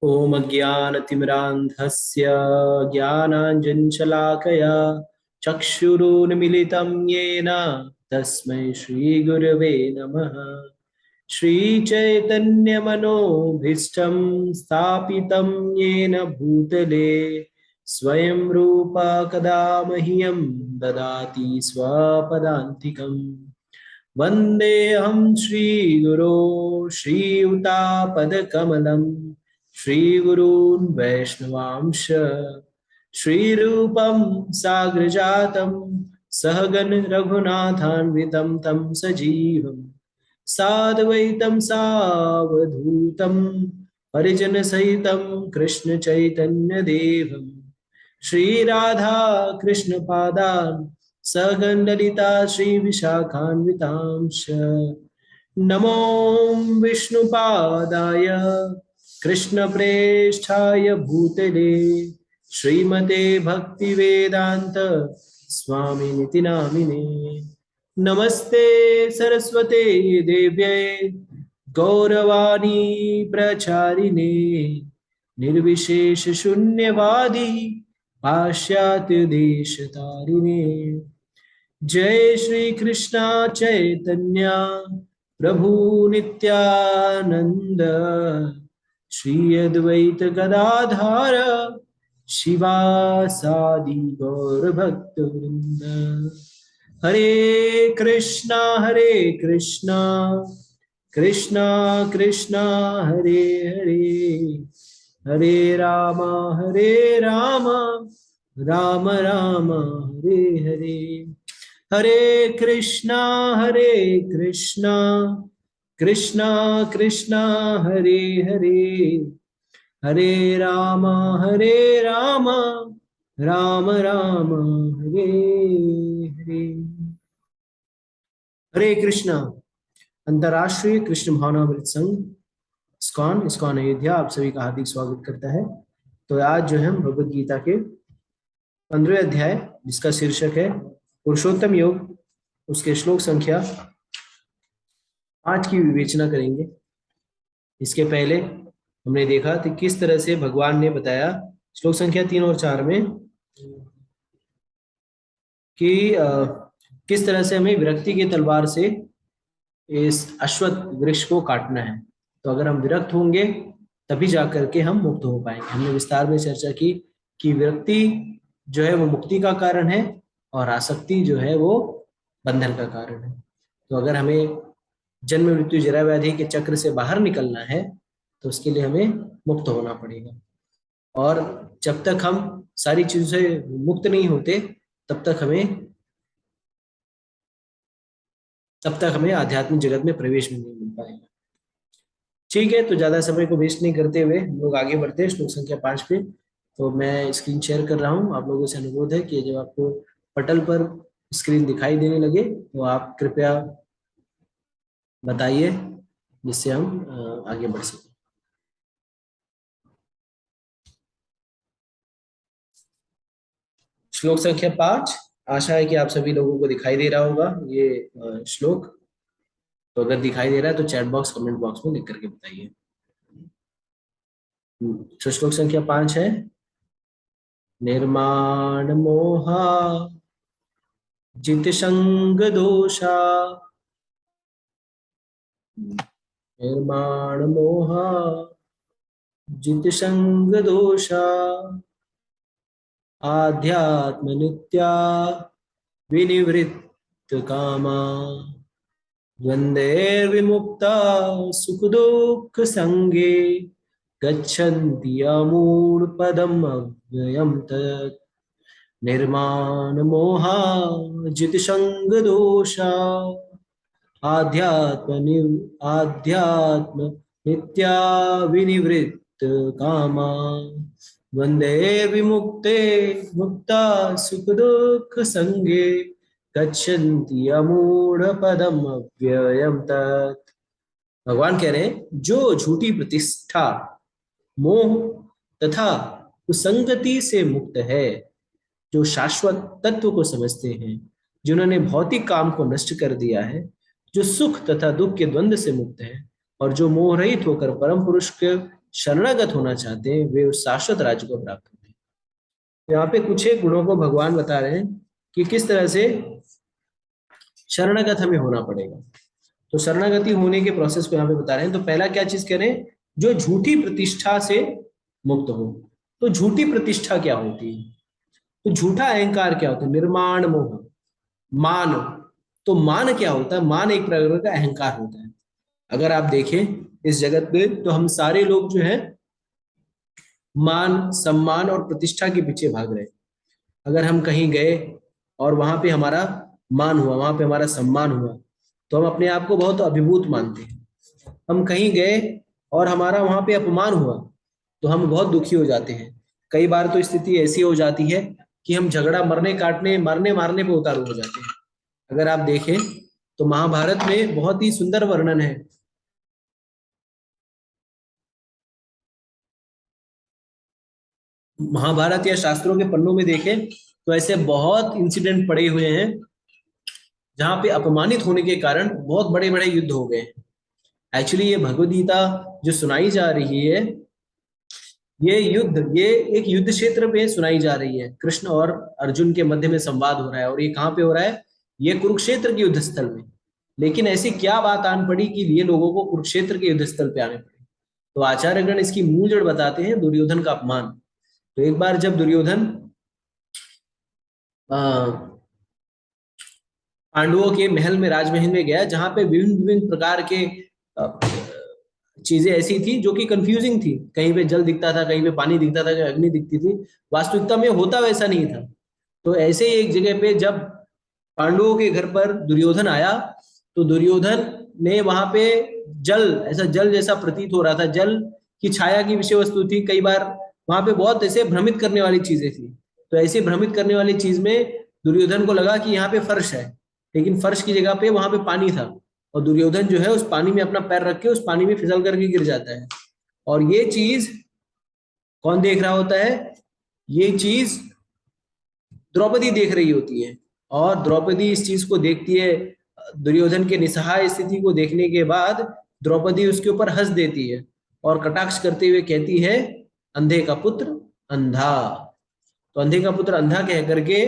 ॐ अज्ञानतिमिरान्धस्य ज्ञानाञ्जनशलाकया चक्षुरुन्मीलितं येन तस्मै श्रीगुरवे नमः। श्रीचैतन्यमनोभीष्टं स्थापितं येन भूतले स्वयं रूपा कदा मह्यं ददाति स्वपदान्तिकम्। वन्देऽहं श्रीगुरो श्रीयुतापदकमलम् श्रीगुरून् वैष्णवांश श्रीरूपं साग्रजातं सहगण रघुनाथान्वितं तं सजीवं साद्वैतं सावधूतं परिजनसहितं कृष्णचैतन्यदेवं श्रीराधा कृष्णपादान् सहगण ललिता श्रीविशाखान्वितांश। नमो विष्णुपादाय कृष्णप्रेष्ठाय भूतले श्रीमते भक्तिवेदांत स्वामिनिति नामिने। नमस्ते सरस्वते देव्यै गौरवाणी प्रचारिणे निर्विशेष शून्यवादी पाश्चात्य देश तारिणे। जय श्री कृष्णा चैतन्य प्रभु नित्यानंद श्री अद्वैत गदाधर शिवासादि गौर भक्त वृंद। हरे कृष्णा कृष्णा कृष्णा हरे हरे हरे राम राम राम हरे हरे। हरे कृष्णा कृष्णा कृष्णा हरे हरे हरे राम राम राम हरे हरे। हरे कृष्णा। अंतर्राष्ट्रीय कृष्ण भावनामृत संघ इस्कॉन अयोध्या आप सभी का हार्दिक स्वागत करता है। तो आज जो है हम भगवद गीता के 15वें अध्याय जिसका शीर्षक है पुरुषोत्तम योग, उसके श्लोक संख्या 5 की विवेचना करेंगे। इसके पहले हमने देखा कि किस तरह से भगवान ने बताया श्लोक संख्या 3 और 4 में कि किस तरह से हमें विरक्ति की तलवार से इस अश्वत्थ वृक्ष को काटना है। तो अगर हम विरक्त होंगे तभी जाकर के हम मुक्त हो पाएंगे। हमने विस्तार में चर्चा की कि विरक्ति जो है वो मुक्ति का कारण है और आसक्ति जो है वो बंधन का कारण है। तो अगर हमें जन्म मृत्यु जरा व्याधि के चक्र से बाहर निकलना है तो उसके लिए हमें मुक्त होना पड़ेगा। और जब तक हम सारी चीजों से मुक्त नहीं होते तब तक हमें आध्यात्मिक जगत में प्रवेश भी नहीं मिल पाएगा। ठीक है, तो ज्यादा समय को वेस्ट नहीं करते हुए हम लोग आगे बढ़ते हैं श्लोक संख्या 5 पे। तो मैं स्क्रीन शेयर कर रहा हूँ। आप लोगों से अनुरोध है कि जब आपको पटल पर स्क्रीन दिखाई देने लगे तो आप कृपया बताइए जिससे हम आगे बढ़ सकें। श्लोक संख्या 5, आशा है कि आप सभी लोगों को दिखाई दे रहा होगा ये श्लोक। तो अगर दिखाई दे रहा है तो चैट बॉक्स कमेंट बॉक्स में लिख करके बताइए। तो श्लोक संख्या 5 है निर्माण मोहा जित संग दोषा। निर्माण मोहा जित संग दोषा आध्यात्म नित्या विनिवृत्त कामा द्वंद्वैर्विमुक्ता सुख दुख संगे गच्छन्ति अमूढपदम् अव्ययम् तत्। निर्माण मोहा जित संग दोषा आध्यात्म नित्या विनिवृत्त कामा वंदे विमुक्ते मुक्ता सुख दुख संगे गच्छन्ति अमूढ़ पदम अव्ययम् तत्। भगवान कह रहे हैं जो झूठी प्रतिष्ठा मोह तथा कुसंगति से मुक्त है, जो शाश्वत तत्व को समझते हैं, जिन्होंने भौतिक काम को नष्ट कर दिया है, जो सुख तथा दुख के द्वंद्व से मुक्त है और जो मोह रहित होकर परम पुरुष के शरणागत होना चाहते हैं वे उस शाश्वत राज्य को प्राप्त होते हैं। यहाँ पे कुछ एक गुणों को भगवान बता रहे हैं कि किस तरह से शरणागत हमें होना पड़ेगा। तो शरणागति होने के प्रोसेस को यहाँ पे बता रहे हैं। तो पहला क्या चीज करें, जो झूठी प्रतिष्ठा से मुक्त हो। तो झूठी प्रतिष्ठा क्या होती है, तो झूठा अहंकार क्या होता है, निर्माण मोह, मान। तो मान क्या होता है, मान एक प्रकार का अहंकार होता है। अगर आप देखें इस जगत में तो हम सारे लोग जो है मान सम्मान और प्रतिष्ठा के पीछे भाग रहे हैं। अगर हम कहीं गए और वहां पे हमारा मान हुआ, वहां पे हमारा सम्मान हुआ, तो हम अपने आप को बहुत अभिभूत मानते हैं। हम कहीं गए और हमारा वहां पे अपमान हुआ तो हम बहुत दुखी हो जाते हैं। कई बार तो स्थिति ऐसी हो जाती है कि हम झगड़ा मरने काटने मरने मारने पे उतारू हो जाते हैं। अगर आप देखें तो महाभारत में बहुत ही सुंदर वर्णन है। महाभारत या शास्त्रों के पन्नों में देखें तो ऐसे बहुत इंसिडेंट पड़े हुए हैं जहां पे अपमानित होने के कारण बहुत बड़े बड़े युद्ध हो गए हैं। एक्चुअली ये भगवद गीता जो सुनाई जा रही है, ये एक युद्ध क्षेत्र पे सुनाई जा रही है। कृष्ण और अर्जुन के मध्य में संवाद हो रहा है और ये कहाँ पे हो रहा है, ये कुरुक्षेत्र के युद्ध स्थल में। लेकिन ऐसी क्या बात आन पड़ी कि ये लोगों को कुरुक्षेत्र के युद्ध स्थल पे आने पड़े। तो आचार्यगण इसकी मूल जड़ बताते हैं, दुर्योधन का अपमान। तो एक बार जब दुर्योधन पांडवों के महल में, राजमहल में गया, जहां पे विभिन्न विभिन्न प्रकार के चीजें ऐसी थी जो कि कंफ्यूजिंग थी। कहीं पे जल दिखता था, कहीं पे पानी दिखता था, कहीं अग्नि दिखती थी। वास्तविकता में होता वैसा नहीं था। तो ऐसे ही एक जगह पे जब पांडवों के घर पर दुर्योधन आया तो दुर्योधन ने वहां पे जल, ऐसा जल जैसा प्रतीत हो रहा था, जल की छाया की विषय वस्तु थी। कई बार वहां पे बहुत ऐसे भ्रमित करने वाली चीजें थी। तो ऐसे भ्रमित करने वाली चीज में दुर्योधन को लगा कि यहाँ पे फर्श है, लेकिन फर्श की जगह पे वहां पे पानी था। और दुर्योधन जो है उस पानी में अपना पैर रख के उस पानी में फिसल करके गिर जाता है। और ये चीज कौन देख रहा होता है, ये चीज द्रौपदी देख रही होती है। और द्रौपदी इस चीज को देखती है। दुर्योधन के निस्सहाय स्थिति को देखने के बाद द्रौपदी उसके ऊपर हंस देती है और कटाक्ष करते हुए कहती है, अंधे का पुत्र अंधा। तो अंधे का पुत्र अंधा कह करके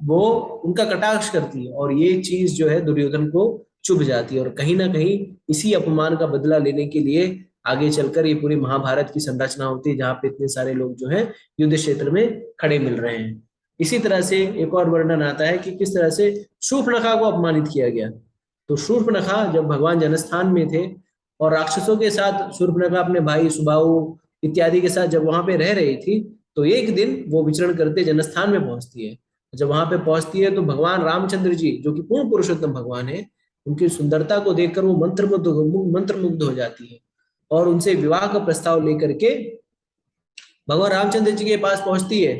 वो उनका कटाक्ष करती है। और ये चीज जो है दुर्योधन को चुभ जाती है। और कहीं ना कहीं इसी अपमान का बदला लेने के लिए आगे चलकर ये पूरी महाभारत की संरचना होती है, जहां पे इतने सारे लोग जो है युद्ध क्षेत्र में खड़े मिल रहे हैं। इसी तरह से एक और वर्णन आता है कि किस तरह से शूर्पणखा को अपमानित किया गया। तो शूर्पणखा जब भगवान जनस्थान में थे और राक्षसों के साथ शूर्पणखा अपने भाई सुबाहु इत्यादि के साथ जब वहां पे रह रही थी, तो एक दिन वो विचरण करते जनस्थान में पहुंचती है। जब वहां पे पहुंचती है तो भगवान रामचंद्र जी, जो कि पूर्ण पुरुषोत्तम भगवान है, उनकी सुंदरता को देखकर वो मंत्रमुग्ध हो जाती है और उनसे विवाह का प्रस्ताव लेकर के भगवान रामचंद्र जी के पास पहुंचती है।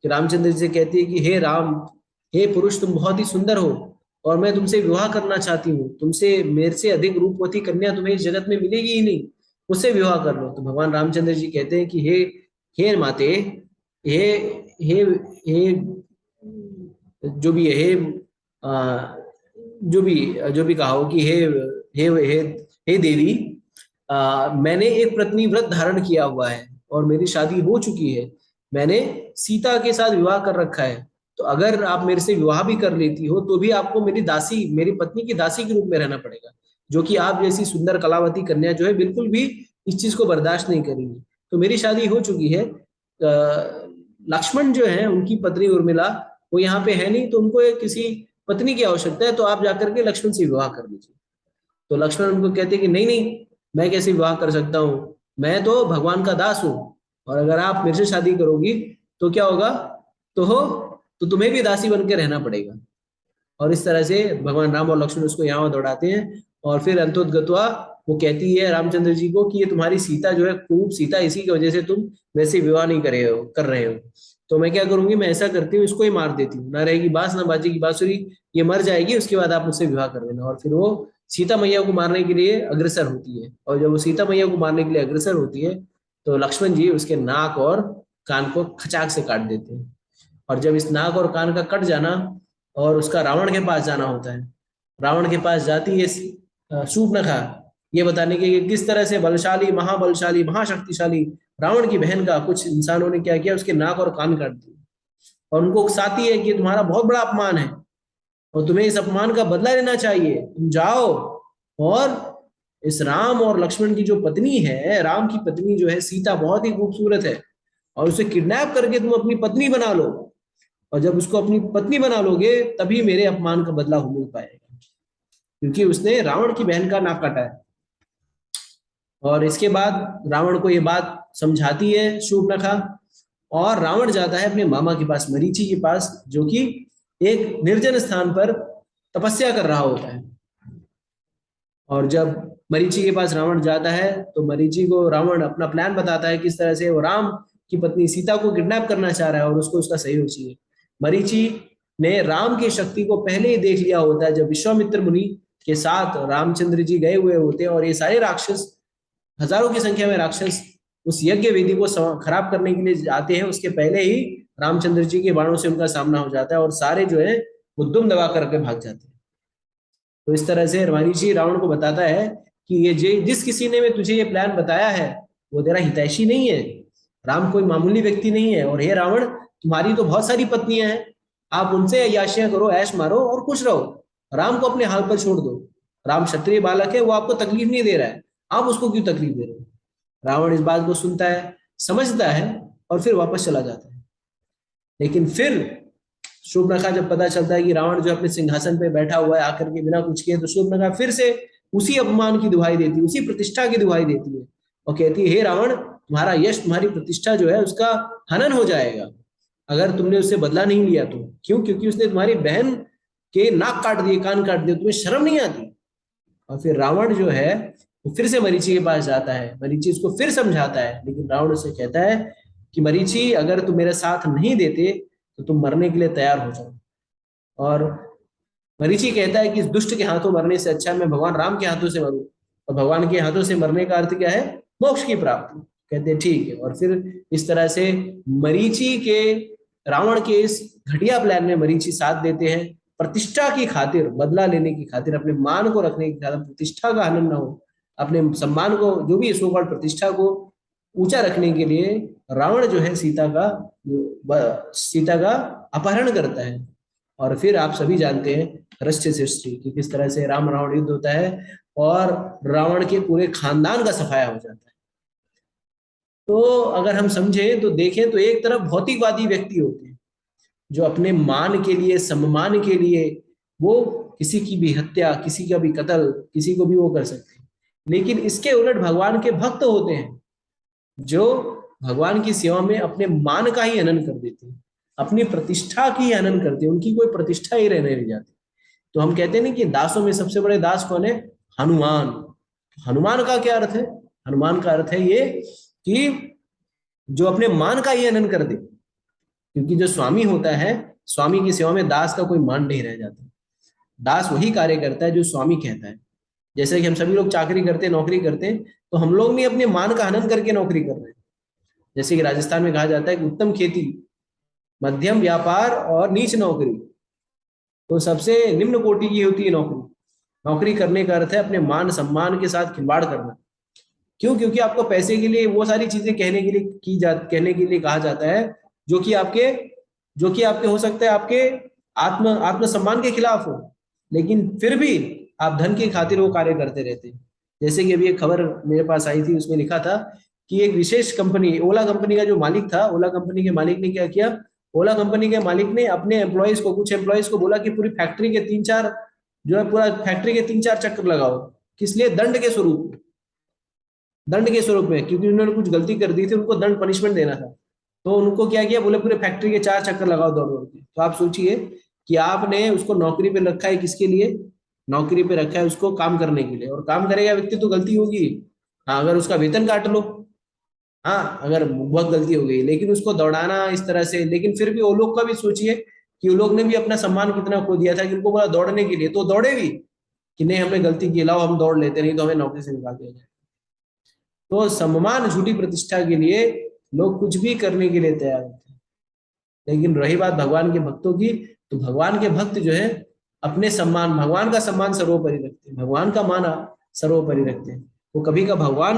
कि रामचंद्र जी से कहती है कि हे राम, हे पुरुष, तुम बहुत ही सुंदर हो और मैं तुमसे विवाह करना चाहती हूँ। तुमसे, मेरे से अधिक रूपवती कन्या तुम्हें इस जगत में मिलेगी ही नहीं, मुझसे विवाह कर लो। तो भगवान रामचंद्र जी कहते हैं कि हे माते, हे हे हे जो भी है, जो भी कहा हो कि हे हे हे देवी, मैंने एक पत्नी व्रत धारण किया हुआ है और मेरी शादी हो चुकी है। मैंने सीता के साथ विवाह कर रखा है। तो अगर आप मेरे से विवाह भी कर लेती हो तो भी आपको मेरी दासी, मेरी पत्नी की दासी के रूप में रहना पड़ेगा, जो कि आप जैसी सुंदर कलावती कन्या जो है बिल्कुल भी इस चीज को बर्दाश्त नहीं करेंगी। तो मेरी शादी हो चुकी है। लक्ष्मण जो है, उनकी पत्नी उर्मिला, वो यहाँ पे है नहीं, तो उनको एक किसी पत्नी की आवश्यकता है, तो आप जाकर के लक्ष्मण से विवाह कर लीजिए। तो लक्ष्मण उनको कहते हैं कि नहीं नहीं, मैं कैसे विवाह कर सकता हूँ, मैं तो भगवान का दास हूँ, और अगर आप मेरे से शादी करोगी तो क्या होगा, तो तुम्हें भी दासी बन के रहना पड़ेगा। और इस तरह से भगवान राम और लक्ष्मण उसको यहाँ दौड़ाते हैं। और फिर अंतोतगत्वा वो कहती है रामचंद्र जी को कि ये तुम्हारी सीता जो है, खूब सीता, इसी की वजह से तुम वैसे विवाह नहीं कर रहे हो। तो मैं क्या करूंगी, मैं ऐसा करती हूँ, इसको ही मार देती हूँ, ना रहेगी बांस ना बाजेगी बांसुरी, ये मर जाएगी, उसके बाद आप मुझसे विवाह कर लेना। और फिर वो सीता मैया को मारने के लिए अग्रसर होती है। और जब वो सीता मैया को मारने के लिए अग्रसर होती है तो लक्ष्मण जी उसके नाक और कान को खचाक से काट देते हैं। और जब इस नाक और कान का कट जाना और उसका रावण के पास जाना होता है, रावण के पास जाती है शूर्पणखा, ये बताने के कि किस तरह से बलशाली, महाबलशाली, महाशक्तिशाली रावण की बहन का कुछ इंसानों ने क्या किया, उसके नाक और कान काट दिए और उनको उकसाती है कि तुम्हारा बहुत बड़ा अपमान है और तुम्हें इस अपमान का बदला लेना चाहिए। तुम जाओ और इस राम और लक्ष्मण की जो पत्नी है, राम की पत्नी जो है सीता, बहुत ही खूबसूरत है, और उसे किडनैप करके तुम अपनी पत्नी बना लो, और जब उसको अपनी पत्नी बना लोगे तभी मेरे अपमान का बदला हो मिल पाएगा, क्योंकि उसने रावण की बहन का नाक काटा है। और इसके बाद रावण को ये बात समझाती है शूर्पणखा, और रावण जाता है अपने मामा के पास, मरीचि के पास, जो कि एक निर्जन स्थान पर तपस्या कर रहा होता है। और जब मरीचि के पास रावण जाता है तो मरीचि को रावण अपना प्लान बताता है, किस तरह से वो राम की पत्नी सीता को किडनैप करना चाह रहा है और उसको उसका सहयोग चाहिए। मरीचि ने राम की शक्ति को पहले ही देख लिया होता है, जब विश्वामित्र मुनि के साथ रामचंद्र जी गए हुए होते हैं और ये सारे राक्षस, हजारों की संख्या में राक्षस उस यज्ञ वेदी को खराब करने के लिए आते हैं, उसके पहले ही रामचंद्र जी के बाणों से उनका सामना हो जाता है और सारे जो है वो दुम दबा करके भाग जाते हैं। तो इस तरह से मरीचि रावण को बताता है कि ये जिस किसी ने तुझे ये प्लान बताया है वो तेरा हितैषी नहीं है। राम कोई मामूली व्यक्ति नहीं है, और हे रावण, तुम्हारी तो बहुत सारी पत्नियां हैं, आप उनसे अय्याशियां करो, ऐश मारो और खुश रहो, राम को अपने हाल पर छोड़ दो। राम क्षत्रिय बालक है, वो आपको तकलीफ नहीं दे रहा है, आप उसको क्यों तकलीफ दे रहे हो। रावण इस बात को सुनता है, समझता है और फिर वापस चला जाता है। लेकिन फिर शूर्पणखा जब पता चलता है कि रावण जो अपने सिंहासन पे बैठा हुआ है आकर के बिना कुछ किए, तो शूर्पणखा फिर से उसी अपमान की दुहाई देती है, उसी प्रतिष्ठा की दुहाई देती है और कहती है, हे रावण, तुम्हारा यश, तुम्हारी प्रतिष्ठा जो है उसका हनन हो जाएगा अगर तुमने उससे बदला नहीं लिया तो। क्यों? क्योंकि उसने तुम्हारी बहन के नाक काट दिए, कान काट दिए, तुम्हें शर्म नहीं आती। और फिर रावण जो है वो फिर से मरीचि के पास जाता है, मरीचि उसको फिर समझाता है, लेकिन रावण उसे कहता है कि मरीचि, अगर तुम मेरे साथ नहीं देते तो तुम मरने के लिए तैयार हो जाओ। और मरीचि कहता है कि इस दुष्ट के हाथों मरने से अच्छा मैं भगवान राम के हाथों से मरूं, और भगवान के हाथों से मरने का अर्थ क्या है? मोक्ष की प्राप्ति। कहते हैं ठीक है। और फिर इस तरह से मरीचि के, रावण के इस घटिया प्लान में मरीचि साथ देते हैं, प्रतिष्ठा की खातिर, बदला लेने की खातिर, अपने मान को रखने की खातिर, प्रतिष्ठा का हनन ना हो, अपने सम्मान को, जो भी सो कॉल्ड प्रतिष्ठा को ऊंचा रखने के लिए रावण जो है सीता का अपहरण करता है। और फिर आप सभी जानते हैं रस्य सृष्टि कि किस तरह से राम रावण युद्ध होता है और रावण के पूरे खानदान का सफाया हो जाता है। तो अगर हम समझें तो देखें तो एक तरफ भौतिकवादी व्यक्ति होते हैं जो अपने मान के लिए, सम्मान के लिए वो किसी की भी हत्या, किसी का भी कत्ल, किसी को भी वो कर सकते हैं। लेकिन इसके उलट भगवान के भक्त होते हैं जो भगवान की सेवा में अपने मान का ही हनन कर देते हैं, अपनी प्रतिष्ठा की हनन करते हैं, उनकी कोई प्रतिष्ठा ही रहने नहीं जाती। तो हम कहते हैं ना कि दासों में सबसे बड़े दास कौन है? हनुमान। हनुमान का क्या अर्थ है? हनुमान का अर्थ है ये कि जो अपने मान का ही हनन कर दे, क्योंकि जो स्वामी होता है, स्वामी की सेवा में दास का कोई मान नहीं रह जाता। दास वही कार्य करता है जो स्वामी कहता है। जैसे कि हम सभी लोग चाकरी करते हैं, नौकरी करते हैं, तो हम लोग भी अपने मान का हनन करके नौकरी कर रहे हैं। जैसे कि राजस्थान में कहा जाता है कि उत्तम खेती, मध्यम व्यापार और नीच नौकरी। तो सबसे निम्न कोटि की होती है नौकरी। नौकरी करने का अर्थ है अपने मान सम्मान के साथ खिलवाड़ करना। क्यों? क्योंकि आपको पैसे के लिए वो सारी चीजें कहने के लिए कहा जाता है जो कि आपके हो सकता है आपके आत्म सम्मान के खिलाफ हो, लेकिन फिर भी आप धन की खातिर वो कार्य करते रहते हैं। जैसे कि अभी एक खबर मेरे पास आई थी, उसमें लिखा था कि एक विशेष कंपनी, ओला कंपनी का जो मालिक था, ओला कंपनी के मालिक ने क्या किया, ओला कंपनी के मालिक ने अपने कुछ एम्प्लॉयज को बोला कि पूरी फैक्ट्री के 3-4 जो है, पूरा फैक्ट्री के 3-4 चक्कर लगाओ। किस लिए? दंड के स्वरूप में, क्योंकि उन्होंने कुछ गलती कर दी थी, उनको दंड पनिशमेंट देना था। तो उनको क्या किया, बोले पूरे फैक्ट्री के 4 चक्कर लगाओ दौड़ दौड़ के। तो आप सोचिए कि आपने उसको नौकरी पे रखा है, किसके लिए? नौकरी पे रखा है उसको काम करने के लिए, और काम करेगा व्यक्ति तो गलती होगी। हाँ, अगर उसका वेतन काट लो, हाँ अगर बहुत गलती हो गई, लेकिन उसको दौड़ाना इस तरह से। लेकिन फिर भी वो लोग का भी सोचिए कि वो लोग ने भी अपना सम्मान कितना खो दिया था कि उनको बोला दौड़ने के लिए, तो दौड़े भी कि नहीं हमने गलती की, लाओ हम दौड़ लेते, नहीं तो हमें नौकरी से निकाल दिया जाए। तो सम्मान, झूठी प्रतिष्ठा के लिए लोग कुछ भी करने के लिए तैयार होते हैं। लेकिन रही बात भगवान के भक्तों की, तो भगवान के भक्त जो है अपने सम्मान, भगवान का सम्मान सर्वोपरि रखते हैं, भगवान का मान सर्वोपरि रखते हैं। वो कभी का भगवान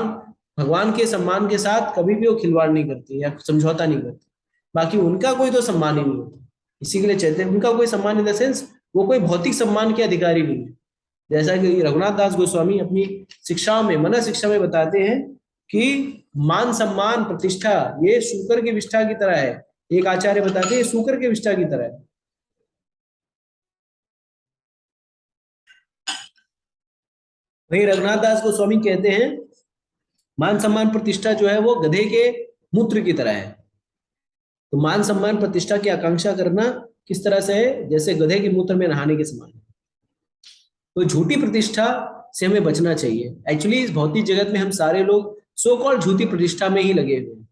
भगवान के सम्मान के साथ कभी भी वो खिलवाड़ नहीं करते या समझौता नहीं करते। बाकी उनका कोई तो सम्मान ही नहीं होता। इसी के लिए कहते हैं उनका कोई सम्मान इन द सेंस वो कोई भौतिक सम्मान के अधिकारी नहीं है। जैसा कि रघुनाथ दास गोस्वामी अपनी शिक्षाओं में मन शिक्षा में बताते हैं कि मान सम्मान प्रतिष्ठा ये शूकर की विष्ठा की तरह है। एक आचार्य बताते हैं शूकर के विष्ठा की तरह है। वही रघुनाथ दास गोस्वामी कहते हैं मान सम्मान प्रतिष्ठा जो है वो गधे के मूत्र की तरह है। तो मान सम्मान प्रतिष्ठा की आकांक्षा करना किस तरह से है, जैसे गधे के मूत्र में नहाने के समान। तो झूठी प्रतिष्ठा से हमें बचना चाहिए। एक्चुअली इस भौतिक जगत में हम सारे लोग सो कॉल्ड झूठी प्रतिष्ठा में ही लगे हुए हैं।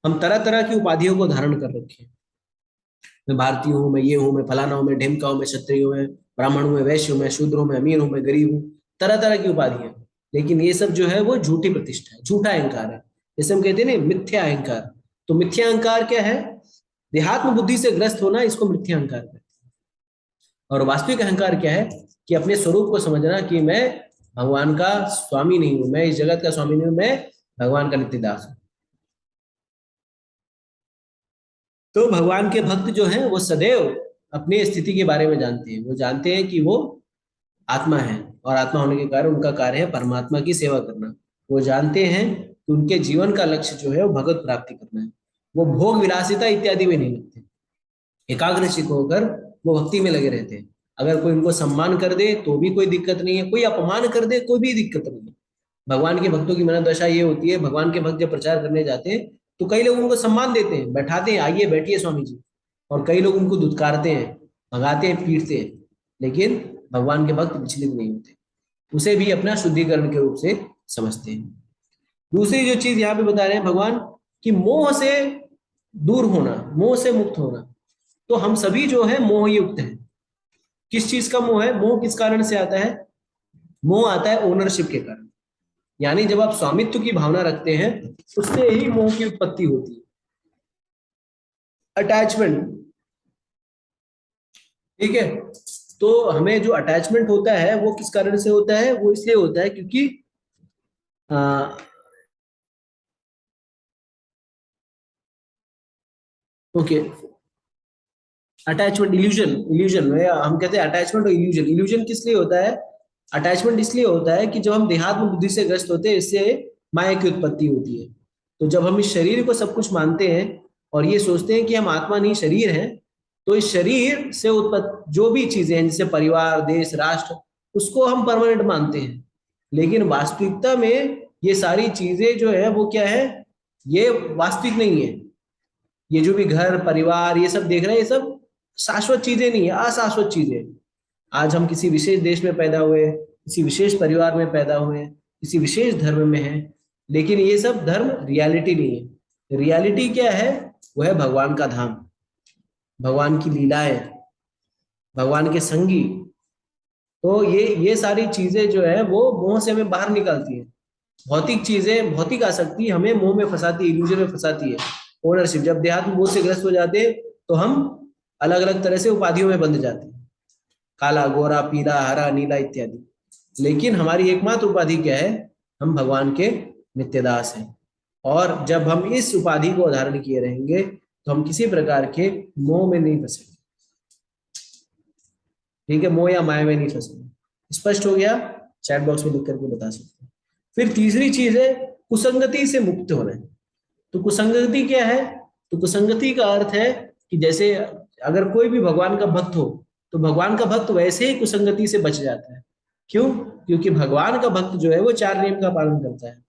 हम तरह तरह की उपाधियों को धारण कर रखे हैं। मैं भारतीय हूँ, मैं ये हूँ, मैं फलाना हूँ, मैं ढेमका हूँ, मैं क्षत्रिय हूँ, मैं ब्राह्मण हूँ, मैं वैश्य हूँ, मैं शूद्र हूँ, मैं अमीर हूँ, मैं गरीब हूँ, तरह तरह की उपाधियां। लेकिन ये सब जो है वो झूठी प्रतिष्ठा है, झूठा अहंकार है। जैसे हम कहते हैं ना मिथ्या अहंकार। तो मिथ्या अहंकार क्या है? देहात्म बुद्धि से ग्रस्त होना, इसको मिथ्या अहंकार कहते हैं। और वास्तविक अहंकार क्या है? कि अपने स्वरूप को समझना कि मैं भगवान का स्वामी नहीं हूं, मैं इस जगत का स्वामी नहीं हूं, मैं भगवान का नित्य दास हूं। तो भगवान के भक्त जो हैं वो सदैव अपनी स्थिति के बारे में जानते हैं। वो जानते हैं कि वो आत्मा है और आत्मा होने के कारण उनका कार्य है परमात्मा की सेवा करना। वो जानते हैं कि उनके जीवन का लक्ष्य जो है वो भगवत प्राप्ति करना है। वो भोग विलासिता इत्यादि में नहीं लगते। एकाग्रचित होकर वो भक्ति में लगे रहते हैं। अगर कोई उनको सम्मान कर दे तो भी कोई दिक्कत नहीं है, कोई अपमान कर दे कोई भी दिक्कत नहीं है। भगवान के भक्तों की मनोदशा ये होती है, भगवान के भक्त जब प्रचार करने जाते हैं तो कई लोग उनको सम्मान देते हैं, बैठाते हैं, आइए बैठिए स्वामी जी। और कई लोग उनको धुतकारते हैं, भगाते हैं, पीटते हैं। लेकिन भगवान के भक्त विचलित नहीं होते, उसे भी अपना शुद्धिकरण के रूप से समझते हैं। दूसरी जो चीज यहाँ पे बता रहे हैं भगवान कि मोह से दूर होना, मोह से मुक्त होना। तो हम सभी जो है मोह युक्त हैं। किस चीज का मोह है? मोह किस कारण से आता है? मोह आता है ओनरशिप के कारण। यानी जब आप स्वामित्व की भावना रखते हैं उससे ही मोह की उत्पत्ति होती है, अटैचमेंट। ठीक है। तो हमें जो अटैचमेंट होता है वो किस कारण से होता है? वो इसलिए होता है क्योंकि ओके, अटैचमेंट इल्यूजन, इल्यूजन हम कहते हैं अटैचमेंट और इल्यूजन। इल्यूजन किस लिए होता है? अटैचमेंट इसलिए होता है कि जब हम देहात्म बुद्धि से ग्रस्त होते हैं इससे माया की उत्पत्ति होती है। तो जब हम इस शरीर को सब कुछ मानते हैं और ये सोचते हैं कि हम आत्मा नहीं शरीर हैं, तो इस शरीर से उत्पत्ति जो भी चीजें हैं जैसे परिवार, देश, राष्ट्र, उसको हम परमानेंट मानते हैं। लेकिन वास्तविकता में ये सारी चीजें जो है वो क्या है? ये वास्तविक नहीं है। ये जो भी घर परिवार ये सब देख रहे हैं, ये सब शाश्वत चीजें नहीं है, अशाश्वत चीजें। आज हम किसी विशेष देश में पैदा हुए, किसी विशेष परिवार में पैदा हुए, किसी विशेष धर्म में हैं, लेकिन ये सब धर्म रियलिटी नहीं है। रियलिटी क्या है? वो है भगवान का धाम, भगवान की लीलाएं, भगवान के संगी। तो ये सारी चीजें जो है वो मोह से हमें बाहर निकालती है। भौतिक चीजें, भौतिक आसक्ति हमें मोह में फंसाती है, इल्यूजन में फंसाती है। ओनरशिप, जब देहात्म बोध से ग्रस्त हो जाते हैं तो हम अलग अलग तरह से उपाधियों में बंध जाते हैं, काला, गोरा, पीला, हरा, नीला इत्यादि। लेकिन हमारी एकमात्र उपाधि क्या है? हम भगवान के नित्यदास हैं। और जब हम इस उपाधि को धारण किए रहेंगे तो हम किसी प्रकार के मोह में नहीं फंसेंगे। ठीक है, मोह या माया में नहीं फंसेंगे। स्पष्ट हो गया? चैट बॉक्स में लिख करके बता सकते हैं। फिर तीसरी चीज है कुसंगति से मुक्त होना। तो कुसंगति क्या है? तो कुसंगति का अर्थ है कि जैसे अगर कोई भी भगवान का भक्त हो तो भगवान का भक्त वैसे ही कुसंगति से बच जाता है। क्यों? क्योंकि भगवान का भक्त जो है वो 4 नियम का पालन करता है।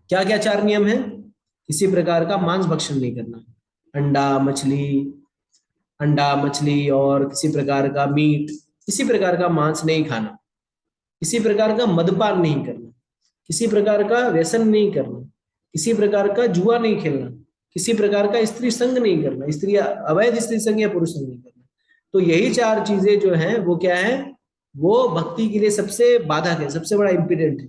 क्या क्या 4 नियम है? किसी प्रकार का मांस भक्षण नहीं करना, अंडा मछली और किसी प्रकार का मीट, किसी प्रकार का मांस नहीं खाना, किसी प्रकार का मदपान नहीं करना, किसी प्रकार का व्यसन नहीं करना, किसी प्रकार का जुआ नहीं खेलना, किसी प्रकार का स्त्री संग नहीं करना, स्त्री अवैध स्त्री संग या पुरुष संग नहीं करना। तो यही 4 चीजें जो हैं वो क्या है? वो भक्ति के लिए सबसे बाधक है, सबसे बड़ा इम्पिडेंट है।